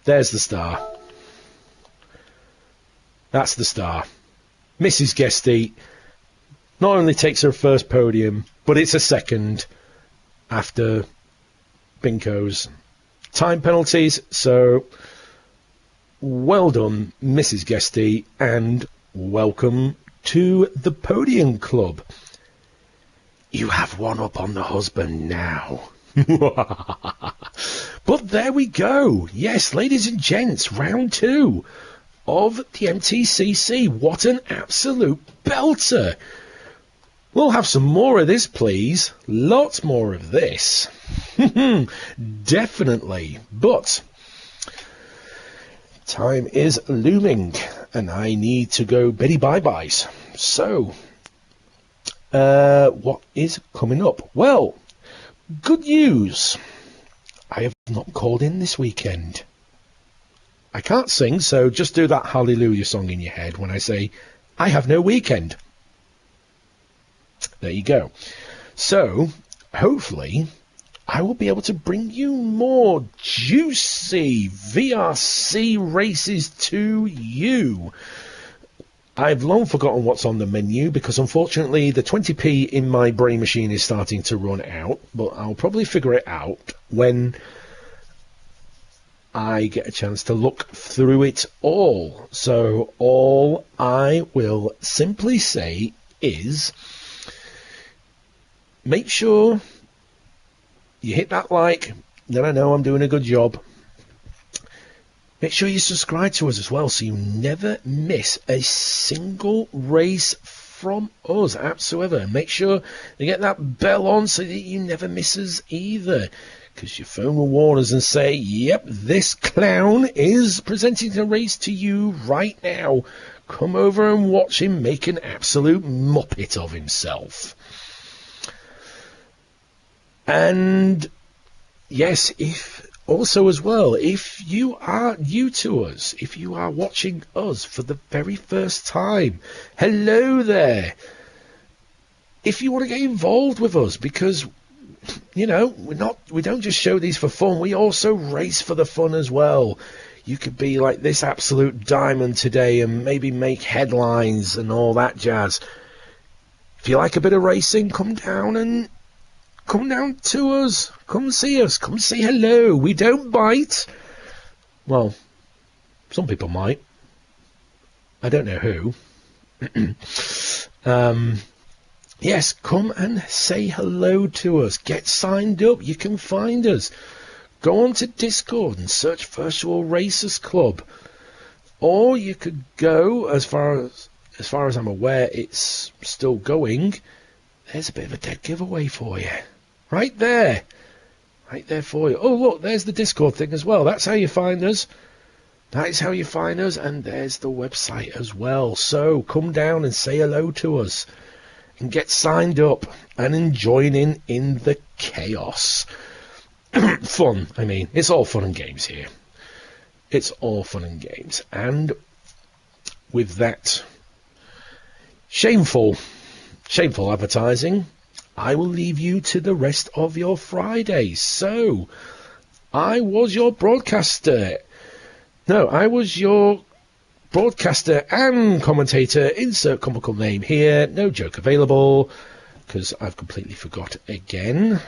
there's the star. That's the star. Mrs. Guesty not only takes her first podium, but it's a second after Binko's time penalties. So well done, Mrs. Guesty, and welcome to the Podium Club. You have one up on the husband now. But there we go. Yes, ladies and gents, round 2 of the MTCC. What an absolute belter. We'll have some more of this, please. Lots more of this. Definitely. But time is looming, and I need to go biddy bye-byes. So, what is coming up? Well, good news. I have not called in this weekend. I can't sing, so just do that Hallelujah song in your head when I say, I have no weekend. There you go. So, hopefully, I will be able to bring you more juicy VRC races to you. I've long forgotten what's on the menu because, unfortunately, the 20p in my brain machine is starting to run out, but I'll probably figure it out when I get a chance to look through it all. So all I will simply say is make sure you hit that like, then I know I'm doing a good job. Make sure you subscribe to us as well so you never miss a single race from us whatsoever. And make sure you get that bell on so that you never miss us either. Because your phone will warn us and say, yep, this clown is presenting a race to you right now. Come over and watch him make an absolute muppet of himself. And yes, if you are new to us, if you are watching us for the very first time, hello there. If you want to get involved with us, because you know, we don't just show these for fun, we also race for the fun as well. You could be like this absolute diamond today and maybe make headlines and all that jazz. If you like a bit of racing, come down and come down to us. Come see us. Come say hello. We don't bite. Well, some people might. I don't know who. Yes, come and say hello to us. Get signed up. You can find us. Go on to Discord and search Virtual Racers Club. Or you could go, as far as I'm aware, it's still going. There's a bit of a dead giveaway for you. Right there. Right there for you. Oh, look, there's the Discord thing as well. That's how you find us. That is how you find us, and there's the website as well. So come down and say hello to us and get signed up and join in the chaos. Fun, I mean. It's all fun and games here. It's all fun and games. And with that shameful advertising, I will leave you to the rest of your Friday. So, I was your broadcaster. No, I was your broadcaster and commentator. Insert comical name here. No joke available, because I've completely forgot again.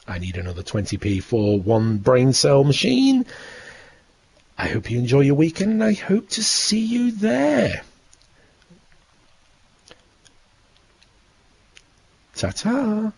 I need another 20p for one brain cell machine. I hope you enjoy your weekend, and I hope to see you there. Ta-ta.